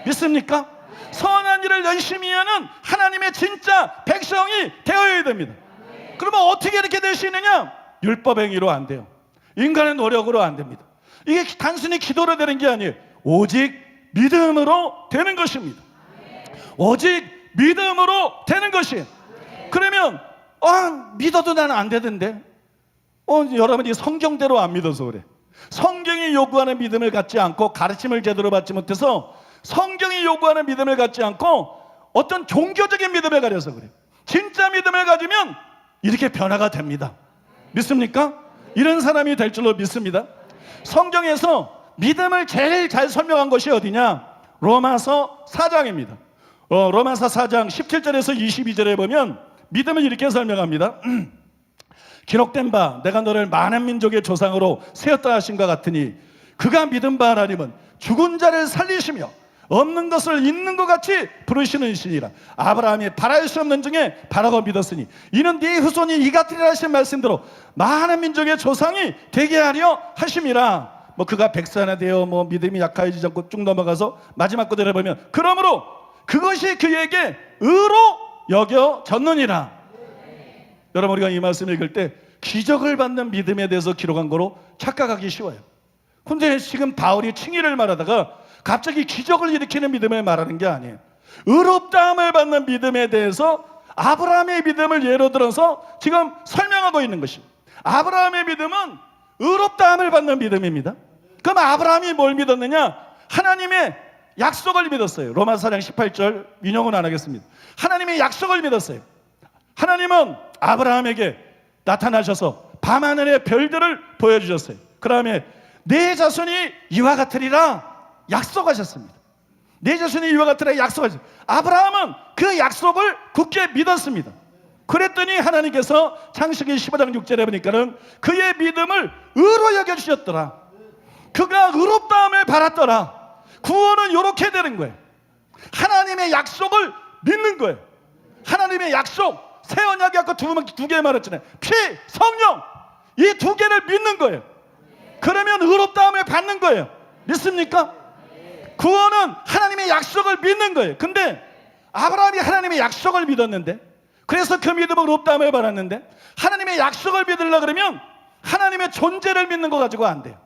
B: 믿습니까? 선한 일을 열심히 하는 하나님의 진짜 백성이 되어야 됩니다. 그러면 어떻게 이렇게 될 수 있느냐? 율법 행위로 안 돼요. 인간의 노력으로 안 됩니다. 이게 단순히 기도로 되는 게 아니에요. 오직 믿음으로 되는 것입니다. 오직 믿음으로 되는 것이에요. 그러면 믿어도 나는 안 되던데. 여러분이 성경대로 안 믿어서 그래. 성경이 요구하는 믿음을 갖지 않고 가르침을 제대로 받지 못해서 성경이 요구하는 믿음을 갖지 않고 어떤 종교적인 믿음을 가려서 그래. 진짜 믿음을 가지면 이렇게 변화가 됩니다. 믿습니까? 이런 사람이 될 줄로 믿습니다. 성경에서 믿음을 제일 잘 설명한 것이 어디냐? 로마서 4장입니다. 로마서 4장 17절에서 22절에 보면 믿음을 이렇게 설명합니다. 기록된 바 내가 너를 많은 민족의 조상으로 세웠다 하신과 같으니 그가 믿은 바 하나님은 죽은 자를 살리시며 없는 것을 있는 것 같이 부르시는 신이라. 아브라함이 바랄 수 없는 중에 바라고 믿었으니 이는 네 후손이 이 같으리라 하신 말씀대로 많은 민족의 조상이 되게 하려 하심이라. 그가 백성이 되어 믿음이 약하여지지 않고 쭉 넘어가서 마지막 구절에 보면 그러므로 그것이 그에게 의로 여겨졌느니라. 여러분 우리가 이 말씀을 읽을 때 기적을 받는 믿음에 대해서 기록한 거로 착각하기 쉬워요. 근데 지금 바울이 칭의를 말하다가 갑자기 기적을 일으키는 믿음을 말하는 게 아니에요. 의롭다함을 받는 믿음에 대해서 아브라함의 믿음을 예로 들어서 지금 설명하고 있는 것입니다. 아브라함의 믿음은 의롭다함을 받는 믿음입니다. 그럼 아브라함이 뭘 믿었느냐? 하나님의 약속을 믿었어요. 로마서 4장 18절 인용은 안 하겠습니다. 하나님의 약속을 믿었어요. 하나님은 아브라함에게 나타나셔서 밤하늘의 별들을 보여주셨어요. 그 다음에 내 자손이 이와 같으리라 약속하셨습니다. 내 자손이 이와 같으리라 약속하셨어요. 아브라함은 그 약속을 굳게 믿었습니다. 그랬더니 하나님께서 창세기 15장 6절에 보니까는 그의 믿음을 의로 여겨주셨더라. 그가 의롭다함을 받았더라. 구원은 이렇게 되는 거예요. 하나님의 약속을 믿는 거예요. 하나님의 약속, 새 언약이 아까 두 개 말했잖아요. 피, 성령, 이 두 개를 믿는 거예요. 그러면 의롭다함을 받는 거예요. 믿습니까? 구원은 하나님의 약속을 믿는 거예요. 근데 아브라함이 하나님의 약속을 믿었는데, 그래서 그 믿음으로 의롭다함을 받았는데, 하나님의 약속을 믿으려고 그러면 하나님의 존재를 믿는 거 가지고 안 돼요.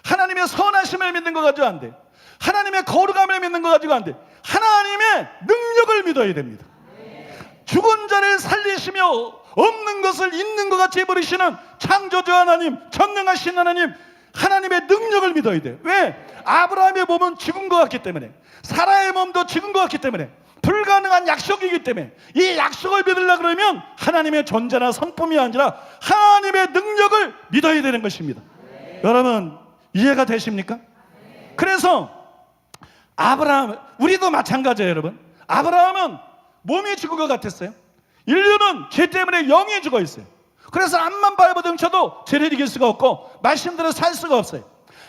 B: 하나님의 선하심을 믿는 거 가지고 안 돼요. 하나님의 거룩함을 믿는 거 가지고 안 돼요. 하나님의 능력을 믿어야 됩니다. 죽은 자를 살리시며 없는 것을 있는 것 같이 버리시는 창조주 하나님, 전능하신 하나님, 하나님의 능력을 믿어야 돼요. 왜? 아브라함의 몸은 죽은 것 같기 때문에, 사라의 몸도 죽은 것 같기 때문에, 불가능한 약속이기 때문에 이 약속을 믿으려고 그러면 하나님의 존재나 성품이 아니라 하나님의 능력을 믿어야 되는 것입니다. 여러분 이해가 되십니까? 그래서 아브라함, 우리도 마찬가지예요. 여러분 아브라함은 몸이 죽은 것 같았어요. 인류는 죄 때문에 영이 죽어 있어요. 그래서 앞만 발버둥쳐도 죄를 이길 수가 없고 말씀대로 살 수가 없어요.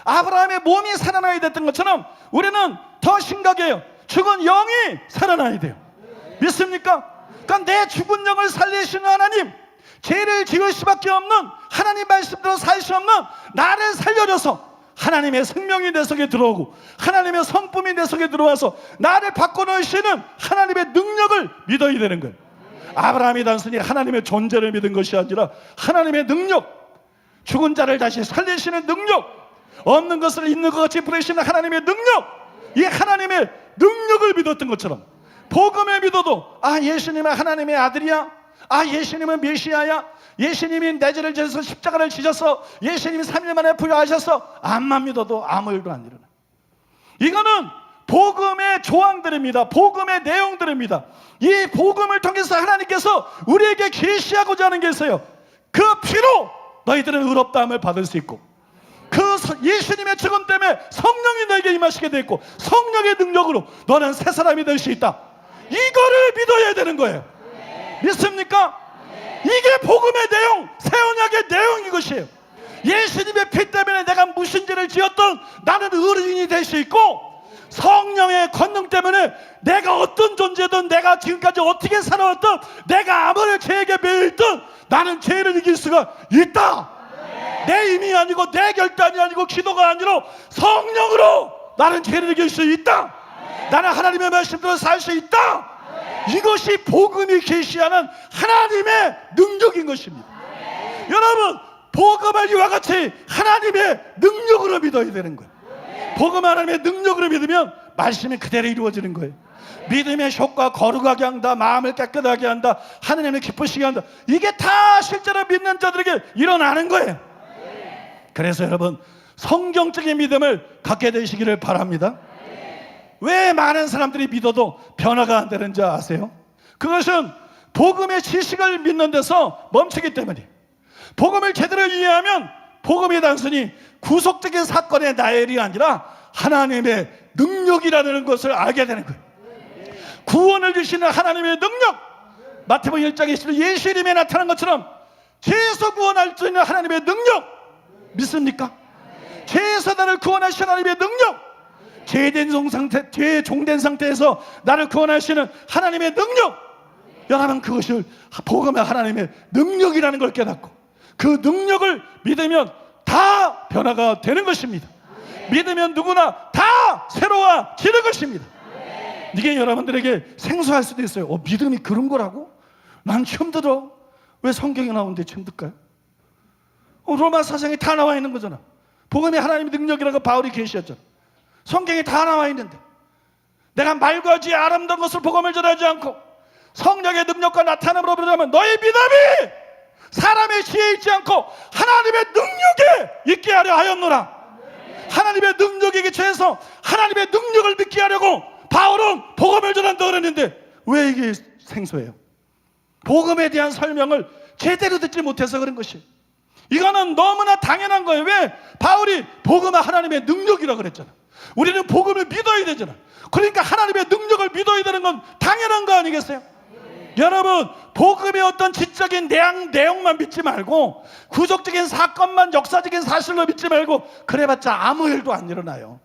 B: 아브라함의 몸이 살아나야 됐던 것처럼 우리는 더 심각해요. 죽은 영이 살아나야 돼요. 믿습니까? 그러니까 내 죽은 영을 살리시는 하나님, 죄를 지을 수밖에 없는 하나님 말씀대로 살 수 없는 나를 살려줘서 하나님의 생명이 내 속에 들어오고 하나님의 성품이 내 속에 들어와서 나를 바꿔놓으시는 하나님의 능력을 믿어야 되는 거예요. 아브라함이 단순히 하나님의 존재를 믿은 것이 아니라 하나님의 능력, 죽은 자를 다시 살리시는 능력, 없는 것을 있는 것 같이 부르시는 하나님의 능력, 이 하나님의 능력을 믿었던 것처럼 복음을 믿어도 예수님은 하나님의 아들이야, 예수님은 메시아야, 예수님이 내 죄를 져서 십자가를 지셔서 예수님이 3일 만에 부활하셔서 암만 믿어도 아무 일도 안 일어나. 이거는 복음의 조항들입니다. 복음의 내용들입니다. 이 복음을 통해서 하나님께서 우리에게 계시하고자 하는 게 있어요. 그 피로 너희들은 의롭다함을 받을 수 있고, 그 예수님의 죽음 때문에 성령이 너에게 임하시게 되어 있고, 성령의 능력으로 너는 새 사람이 될 수 있다. 이거를 믿어야 되는 거예요. 믿습니까? 이게 복음의 내용, 새 언약의 내용인 것이에요. 예수님의 피 때문에 내가 무슨 죄를 지었던 나는 의인이 될 수 있고, 성령의 권능 때문에 내가 어떤 존재든, 내가 지금까지 어떻게 살아왔든, 내가 아무리 죄에게 매여있든 나는 죄를 이길 수가 있다. 내 힘이 아니고 내 결단이 아니고 기도가 아니라 성령으로 나는 죄를 이길 수 있다. 나는 하나님의 말씀대로 살 수 있다. 이것이 복음이 계시하는 하나님의 능력인 것입니다. 여러분, 복음을 이와 같이 하나님의 능력으로 믿어야 되는 거예요. 복음 하나님의 능력으로 믿으면 말씀이 그대로 이루어지는 거예요. 믿음의 효과, 거룩하게 한다, 마음을 깨끗하게 한다, 하나님을 기쁘시게 한다, 이게 다 실제로 믿는 자들에게 일어나는 거예요. 그래서 여러분, 성경적인 믿음을 갖게 되시기를 바랍니다. 왜 많은 사람들이 믿어도 변화가 안 되는지 아세요? 그것은 복음의 지식을 믿는 데서 멈추기 때문이에요. 복음을 제대로 이해하면 복음이 단순히 구속적인 사건의 나열이 아니라 하나님의 능력이라는 것을 알게 되는 거예요. 구원을 주시는 하나님의 능력, 마태복음 1장에 예수님이 나타난 것처럼 죄에서 구원할 수 있는 하나님의 능력, 믿습니까? 죄에서 나를 구원하시는 하나님의 능력, 죄 종된 상태에서 나를 구원하시는 하나님의 능력, 여러분, 그것을 복음의 하나님의 능력이라는 걸 깨닫고 그 능력을 믿으면 다 변화가 되는 것입니다. 믿으면 누구나 다 새로워지는 것입니다. 이게 여러분들에게 생소할 수도 있어요. 믿음이 그런 거라고? 난 처음 들어. 왜 성경에 나오는데 처음 들까요? 로마 사상에 다 나와 있는 거잖아. 복음의 하나님의 능력이라고 바울이 계시했잖아. 성경에 다 나와 있는데 내가 말과 지혜 아름다운 것을 복음을 전하지 않고 성령의 능력과 나타남으로 부르자면 너의 믿음이 사람의 지혜에 있지 않고 하나님의 능력에 있게 하려 하였노라. 하나님의 능력에 기초해서 하나님의 능력을 믿게 하려고 바울은 복음을 전한다 그랬는데 왜 이게 생소해요? 복음에 대한 설명을 제대로 듣지 못해서 그런 것이에요. 이거는 너무나 당연한 거예요. 왜? 바울이 복음은 하나님의 능력이라고 그랬잖아. 우리는 복음을 믿어야 되잖아. 그러니까 하나님의 능력을 믿어야 되는 건 당연한 거 아니겠어요? 여러분, 복음의 어떤 지적인 내용만 믿지 말고 구속적인 사건만 역사적인 사실로 믿지 말고 그래봤자 아무 일도 안 일어나요.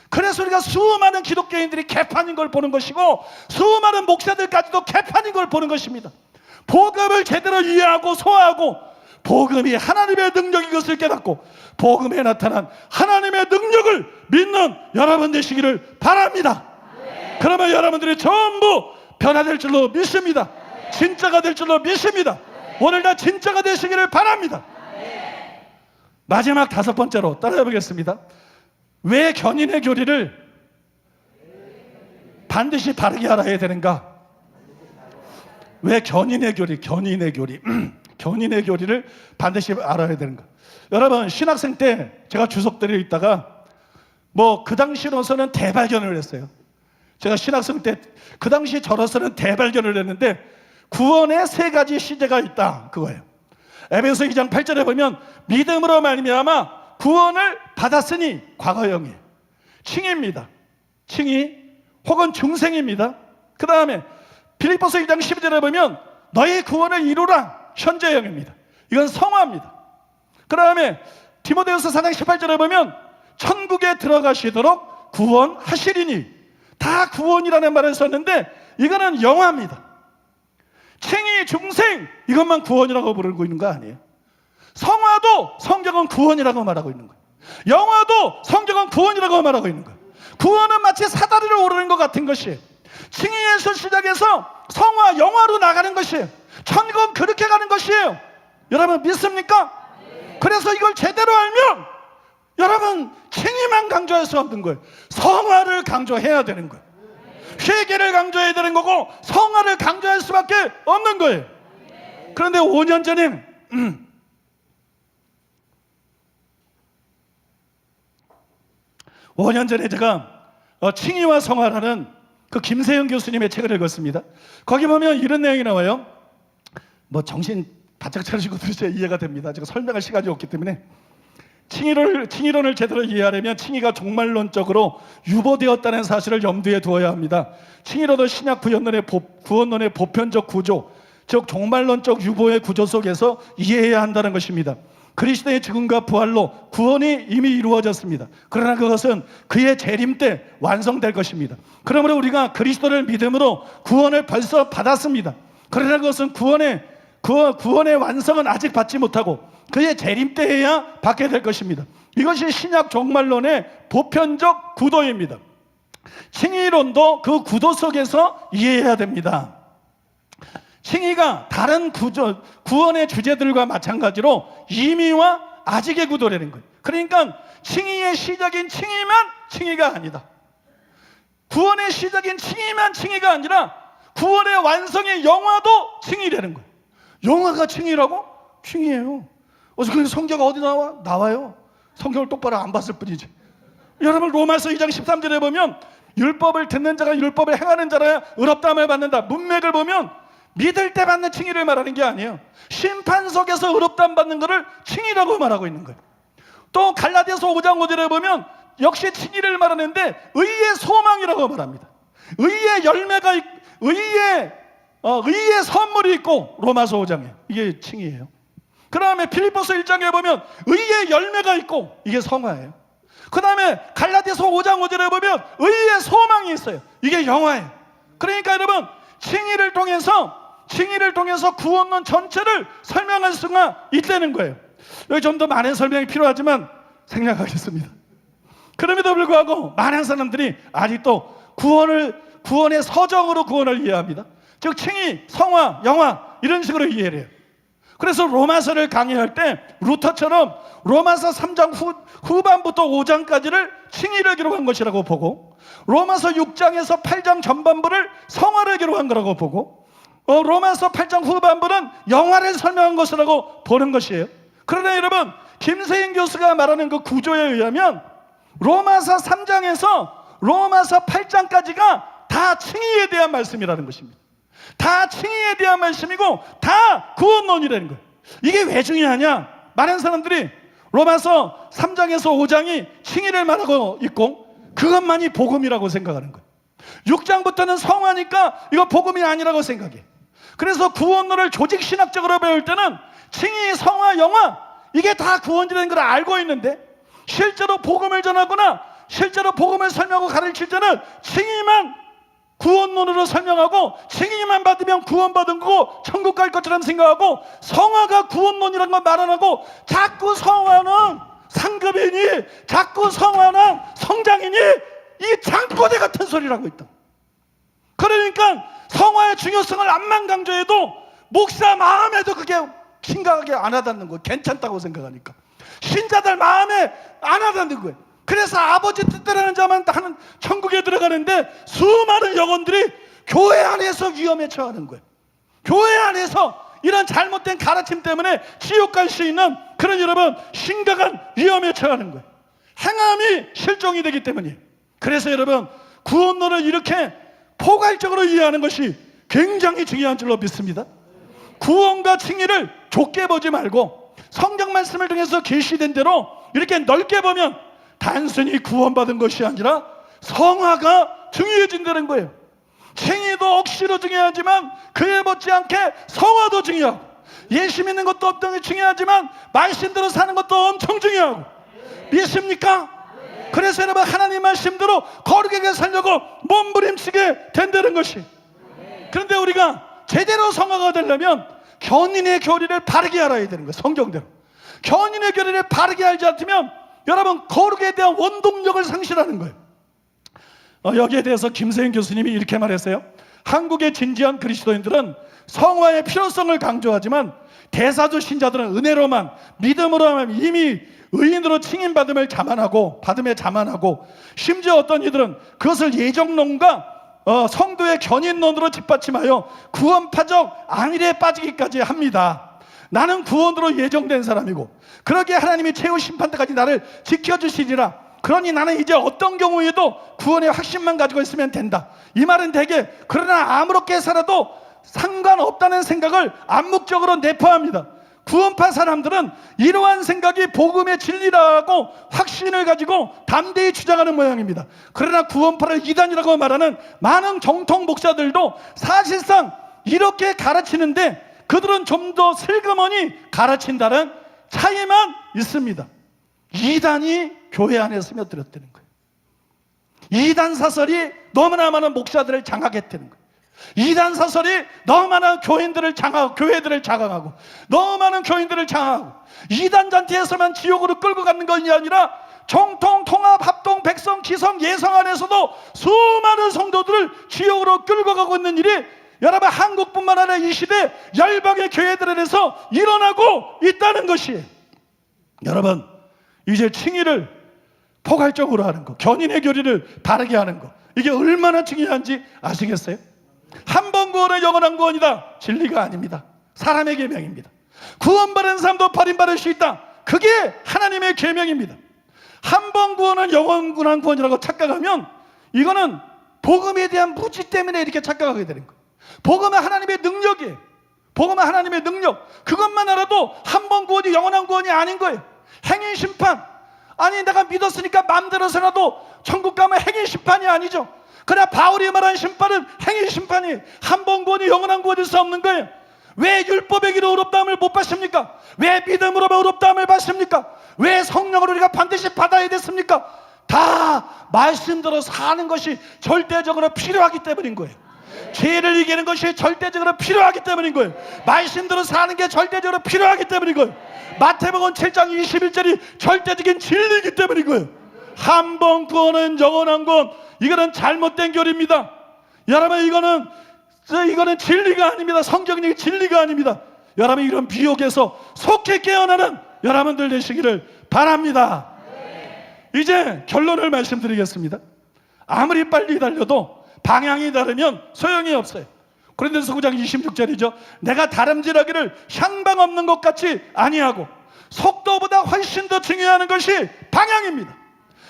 B: 그래서 우리가 수많은 기독교인들이 개판인 걸 보는 것이고 수많은 목사들까지도 개판인 걸 보는 것입니다. 복음을 제대로 이해하고 소화하고 복음이 하나님의 능력인 것을 깨닫고 복음에 나타난 하나님의 능력을 믿는 여러분 되시기를 바랍니다. 그러면 여러분들이 전부 변화될 줄로 믿습니다. 진짜가 될 줄로 믿습니다. 오늘 다 진짜가 되시기를 바랍니다. 마지막 5번째로 따라해 보겠습니다. 왜 견인의 교리를 반드시 바르게 알아야 되는가? 왜 견인의 교리를 반드시 알아야 되는가? 여러분, 신학생 때 제가 주석들에 있다가 그 당시로서는 대발견을 했어요. 제가 신학생 때 그 당시 저로서는 대발견을 했는데 구원에 3가지 시제가 있다, 그거예요. 에베소 2장 8절에 보면 믿음으로 말미암아 구원을 받았으니 과거형이에요. 칭의입니다. 칭의 혹은 중생입니다. 그 다음에 빌립보서 2장 12절에 보면 너희 구원을 이루라, 현재형입니다. 이건 성화입니다. 그 다음에 디모데후서 4장 18절에 보면 천국에 들어가시도록 구원하시리니, 다 구원이라는 말을 썼는데 이거는 영화입니다. 칭의, 중생, 이것만 구원이라고 부르고 있는 거 아니에요. 성화도 성경은 구원이라고 말하고 있는 거예요. 영화도 성경은 구원이라고 말하고 있는 거예요. 구원은 마치 사다리를 오르는 것 같은 것이에요. 칭의에서 시작해서 성화, 영화로 나가는 것이에요. 천국은 그렇게 가는 것이에요. 여러분 믿습니까? 그래서 이걸 제대로 알면 여러분 칭의만 강조할 수 없는 거예요. 성화를 강조해야 되는 거예요. 회개를 강조해야 되는 거고 성화를 강조할 수밖에 없는 거예요. 그런데 5년 전에 5년 전에 제가 칭의와 성화라는 그 김세영 교수님의 책을 읽었습니다. 거기 보면 이런 내용이 나와요. 뭐 정신 바짝 차리시고 들으셔야 이해가 됩니다. 제가 설명할 시간이 없기 때문에 칭의론을 제대로 이해하려면 칭의가 종말론적으로 유보되었다는 사실을 염두에 두어야 합니다. 칭의론은 신약 구원론의 보편적 구조, 즉 종말론적 유보의 구조 속에서 이해해야 한다는 것입니다. 그리스도의 죽음과 부활로 구원이 이미 이루어졌습니다. 그러나 그것은 그의 재림 때 완성될 것입니다. 그러므로 우리가 그리스도를 믿음으로 구원을 벌써 받았습니다. 그러나 그것은 구원의 완성은 아직 받지 못하고 그의 재림 때에야 받게 될 것입니다. 이것이 신약 종말론의 보편적 구도입니다. 칭의론도 그 구도 속에서 이해해야 됩니다. 칭의가 다른 구원의 주제들과 마찬가지로 임의와 아직의 구도라는 거예요. 그러니까 칭의의 시작인 칭의만 칭의가 아니다. 구원의 시작인 칭의만 칭의가 아니라 구원의 완성의 영화도 칭의라는 거예요. 영화가 칭의라고? 칭의예요. 그래서 성경 어디 나와? 나와요. 성경을 똑바로 안 봤을 뿐이지. 여러분 로마서 2장 13절에 보면 율법을 듣는 자가 율법을 행하는 자라야 의롭다함을 받는다. 문맥을 보면 믿을 때 받는 칭의를 말하는 게 아니에요. 심판 속에서 의롭다함 받는 것을 칭의라고 말하고 있는 거예요. 또 갈라디아서 5장 5절에 보면 역시 칭의를 말하는데 의의 소망이라고 말합니다. 의의 열매가 의의 선물이 있고 로마서 5장에 이게 칭의예요. 그 다음에 빌립보서 1장에 보면 의의 열매가 있고 이게 성화예요. 그 다음에 갈라디아서 5장 5절에 보면 의의 소망이 있어요. 이게 영화예요. 그러니까 여러분 칭의를 통해서 구원론 전체를 설명할 수가 있다는 거예요. 여기 좀 더 많은 설명이 필요하지만 생략하겠습니다. 그럼에도 불구하고 많은 사람들이 아직도 구원의 서정으로 구원을 이해합니다. 즉 칭의, 성화, 영화 이런 식으로 이해를 해요. 그래서 로마서를 강의할 때 루터처럼 로마서 3장 후반부터 5장까지를 칭의를 기록한 것이라고 보고 로마서 6장에서 8장 전반부를 성화를 기록한 거라고 보고 로마서 8장 후반부는 영화를 설명한 것이라고 보는 것이에요. 그러나 여러분 김세인 교수가 말하는 그 구조에 의하면 로마서 3장에서 로마서 8장까지가 다 칭의에 대한 말씀이라는 것입니다. 다 칭의에 대한 말씀이고 다 구원론이라는 거예요. 이게 왜 중요하냐? 많은 사람들이 로마서 3장에서 5장이 칭의를 말하고 있고 그것만이 복음이라고 생각하는 거예요. 6장부터는 성화니까 이거 복음이 아니라고 생각해. 그래서 구원론을 조직신학적으로 배울 때는 칭의, 성화, 영화 이게 다 구원이라는 걸 알고 있는데 실제로 복음을 전하거나 실제로 복음을 설명하고 가르칠 때는 칭의만 구원론으로 설명하고 칭의만 받으면 구원받은 거고 천국 갈 것처럼 생각하고 성화가 구원론이라는 걸 말 안 하고 자꾸 성화는 상급이니 자꾸 성화는 성장이니 이 장꼬대 같은 소리를 하고 있다. 그러니까 성화의 중요성을 암만 강조해도 목사 마음에도 그게 심각하게 안 와닿는 거예요. 괜찮다고 생각하니까 신자들 마음에 안 와닿는 거예요. 그래서 아버지 뜻대로는 자만 하는 천국에 들어가는데 수많은 영혼들이 교회 안에서 위험에 처하는 거예요. 교회 안에서 이런 잘못된 가르침 때문에 지옥 갈 수 있는 그런 여러분 심각한 위험에 처하는 거예요. 행함이 실종이 되기 때문이에요. 그래서 여러분 구원론을 이렇게 포괄적으로 이해하는 것이 굉장히 중요한 줄로 믿습니다. 구원과 칭의를 좁게 보지 말고 성경 말씀을 통해서 계시된 대로 이렇게 넓게 보면 단순히 구원받은 것이 아니라 성화가 중요해진다는 거예요. 칭의도 억시로 중요하지만 그에 못지않게 성화도 중요하고 예수 믿는 것도 엄청 중요하지만 말씀대로 사는 것도 엄청 중요하고. 믿습니까? 그래서 여러분 하나님 말씀대로 거룩하게 살려고 몸부림치게 된다는 것이. 그런데 우리가 제대로 성화가 되려면 견인의 교리를 바르게 알아야 되는 거예요. 성경대로 견인의 교리를 바르게 알지 않으면 여러분 거룩에 대한 원동력을 상실하는 거예요. 여기에 대해서 김세인 교수님이 이렇게 말했어요. 한국의 진지한 그리스도인들은 성화의 필요성을 강조하지만 대사주 신자들은 은혜로만 믿음으로만 이미 의인으로 칭임받음에 자만하고 심지어 어떤 이들은 그것을 예정론과 성도의 견인론으로 뒷받침하여 구원파적 안일에 빠지기까지 합니다. 나는 구원으로 예정된 사람이고 그러기에 하나님이 최후 심판 때까지 나를 지켜주시리라. 그러니 나는 이제 어떤 경우에도 구원의 확신만 가지고 있으면 된다. 이 말은 되게 그러나 아무렇게 살아도 상관없다는 생각을 암묵적으로 내포합니다. 구원파 사람들은 이러한 생각이 복음의 진리라고 확신을 가지고 담대히 주장하는 모양입니다. 그러나 구원파를 이단이라고 말하는 많은 정통 목사들도 사실상 이렇게 가르치는데 그들은 좀 더 슬그머니 가르친다는 차이만 있습니다. 이단이 교회 안에 스며들었다는 거예요. 이단 사설이 너무나 많은 목사들을 장악했다는 거예요. 이단 사설이 너무 많은 교회들을 장악하고 너무 많은 교인들을 장악하고 이단 잔치에서만 지옥으로 끌고 가는 것이 아니라 정통, 통합, 합동, 백성, 기성, 예성 안에서도 수많은 성도들을 지옥으로 끌고 가고 있는 일이 여러분 한국뿐만 아니라 이 시대 열방의 교회들 안에서 일어나고 있다는 것이에요. 여러분 이제 칭의를 포괄적으로 하는 거, 견인의 교리를 바르게 하는 거, 이게 얼마나 중요한지 아시겠어요? 한 번 구원은 영원한 구원이다. 진리가 아닙니다. 사람의 계명입니다. 구원받은 사람도 버림받을 수 있다. 그게 하나님의 계명입니다. 한 번 구원은 영원한 구원이라고 착각하면 이거는 복음에 대한 무지 때문에 이렇게 착각하게 되는 거예요. 복음은 하나님의 능력이에요. 복음은 하나님의 능력. 그것만 알아도 한 번 구원이 영원한 구원이 아닌 거예요. 행위 심판. 아니 내가 믿었으니까 마음대로 살아도 천국 가면 행위 심판이 아니죠. 그러나 바울이 말한 심판은 행위 심판이에요. 한 번 구원이 영원한 구원일 수 없는 거예요. 왜 율법의 길로 의롭다함을 못 받습니까? 왜 믿음으로 의롭다함을 받습니까? 왜 성령을 우리가 반드시 받아야 됐습니까? 다 말씀대로 사는 것이 절대적으로 필요하기 때문인 거예요. 죄를 이기는 것이 절대적으로 필요하기 때문인 거예요. 말씀대로 사는 게 절대적으로 필요하기 때문인 거예요. 마태복음 7장 21절이 절대적인 진리이기 때문인 거예요. 한 번 구원은 영원한 구원. 이거는 잘못된 교리입니다. 여러분 이거는 진리가 아닙니다. 성경의 진리가 아닙니다. 여러분 이런 비욕에서 속히 깨어나는 여러분들 되시기를 바랍니다. 이제 결론을 말씀드리겠습니다. 아무리 빨리 달려도 방향이 다르면 소용이 없어요. 고린도서 9장 26절이죠. 내가 다름질하기를 향방 없는 것 같이 아니하고 속도보다 훨씬 더 중요한 것이 방향입니다.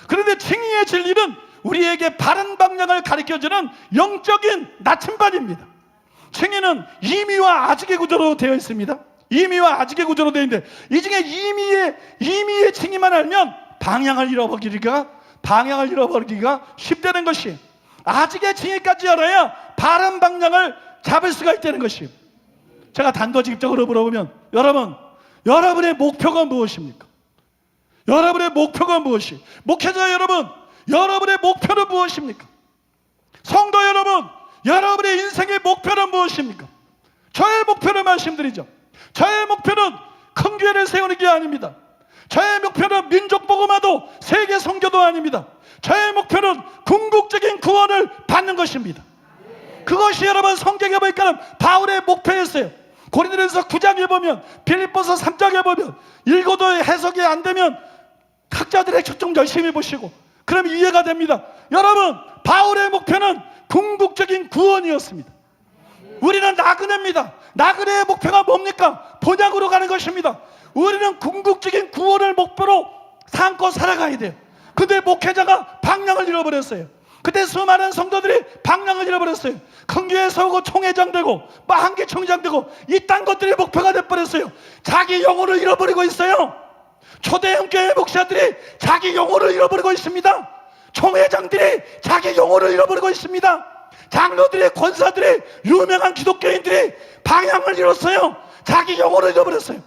B: 그런데 칭의의 진리는 우리에게 바른 방향을 가르쳐주는 영적인 나침반입니다. 칭의는 임의와 아직의 구조로 되어 있습니다. 임의와 아직의 구조로 되어 있는데 이 중에 임의의 칭의만 알면 방향을 잃어버리기가 쉽다는 것이, 아직의 칭의까지 알아야 바른 방향을 잡을 수가 있다는 것이. 제가 단도직입적으로 물어보면 여러분의 목표가 무엇입니까? 여러분의 목표가 무엇이? 목회자 여러분, 여러분의 목표는 무엇입니까? 성도 여러분, 여러분의 인생의 목표는 무엇입니까? 저의 목표를 말씀드리죠. 저의 목표는 큰 교회를 세우는 게 아닙니다. 저의 목표는 민족 복음화도 세계 선교도 아닙니다. 저의 목표는 궁극적인 구원을 받는 것입니다. 그것이 여러분 성경에 보니까 바울의 목표였어요. 고린도전서 9장에 보면, 빌립보서 3장에 보면 읽어도 해석이 안 되면 학자들의 책 좀 열심히 보시고 그럼 이해가 됩니다. 여러분 바울의 목표는 궁극적인 구원이었습니다. 우리는 나그네입니다. 나그네의 목표가 뭡니까? 본향으로 가는 것입니다. 우리는 궁극적인 구원을 목표로 삼고 살아가야 돼요. 근데 목회자가 방향을 잃어버렸어요. 그때 수많은 성도들이 방향을 잃어버렸어요. 큰 교회 세우고 총회장 되고 한계 총장 되고 이딴 것들이 목표가 돼버렸어요. 자기 영혼을 잃어버리고 있어요. 초대형 교회 목사들이 자기 영혼을 잃어버리고 있습니다. 총회장들이 자기 영혼을 잃어버리고 있습니다. 장로들의 권사들의 유명한 기독교인들이 방향을 잃었어요. 자기 영혼을 잃어버렸어요.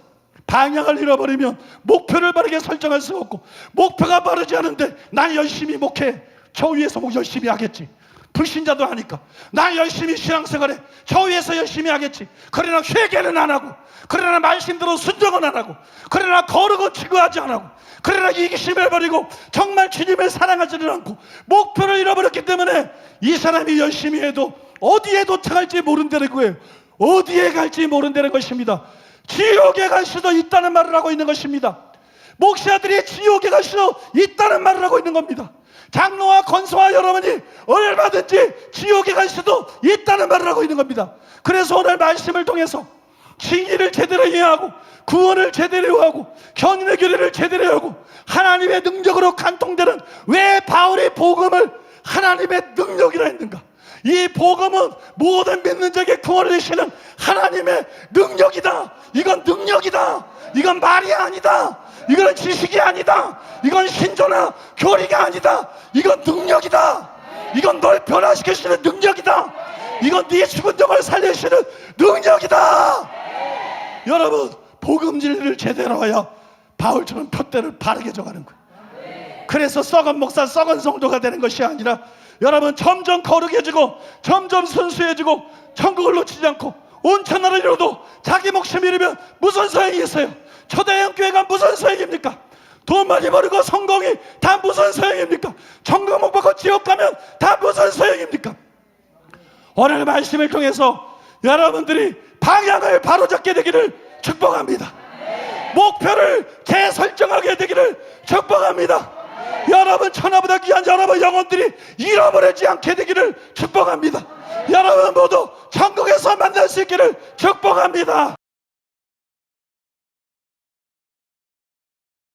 B: 방향을 잃어버리면 목표를 바르게 설정할 수가 없고, 목표가 바르지 않은데 난 열심히 목회, 저 위에서 뭐 열심히 하겠지. 불신자도 하니까 난 열심히 신앙생활해, 저 위에서 열심히 하겠지. 그러나 회개는 안 하고, 그러나 말씀대로 순종은 안 하고, 그러나 거룩은 추구하지 안 하고, 그러나 이기심을 버리고 정말 주님을 사랑하지는 않고 목표를 잃어버렸기 때문에 이 사람이 열심히 해도 어디에 도착할지 모른다는 거예요. 어디에 갈지 모른다는 것입니다. 지옥에 갈 수도 있다는 말을 하고 있는 것입니다. 목사들이 지옥에 갈 수도 있다는 말을 하고 있는 겁니다. 장로와 권사와 여러분이 얼마든지 지옥에 갈 수도 있다는 말을 하고 있는 겁니다. 그래서 오늘 말씀을 통해서 진리를 제대로 이해하고, 구원을 제대로 하고, 견인의 교리를 제대로 하고, 하나님의 능력으로 간통되는, 왜 바울이 복음을 하나님의 능력이라 했는가? 이 복음은 모든 믿는 자에게 구원을 주시는 하나님의 능력이다. 이건 능력이다. 이건 말이 아니다. 이건 지식이 아니다. 이건 신조나 교리가 아니다. 이건 능력이다. 이건 널 변화시키시는 능력이다. 이건 네 죽은 영을 살리시는 능력이다. 여러분, 복음 진리를 제대로 해야 바울처럼 표대를 바르게 정하는 거예요. 그래서 썩은 목사, 썩은 성도가 되는 것이 아니라 여러분 점점 거룩해지고 점점 순수해지고 천국을 놓치지 않고 온 천하를 이뤄도 자기 목숨 잃으면 무슨 소용이 있어요? 초대형 교회가 무슨 소용입니까? 돈 많이 벌고 성공이 다 무슨 소용입니까? 천국 못 받고 지옥 가면 다 무슨 소용입니까? 오늘 말씀을 통해서 여러분들이 방향을 바로잡게 되기를 축복합니다. 목표를 재설정하게 되기를 축복합니다. 여러분 천하보다 귀한 여러분 영혼들이 잃어버리지 않게 되기를 축복합니다. 여러분 모두 천국에서 만날 수 있기를 축복합니다.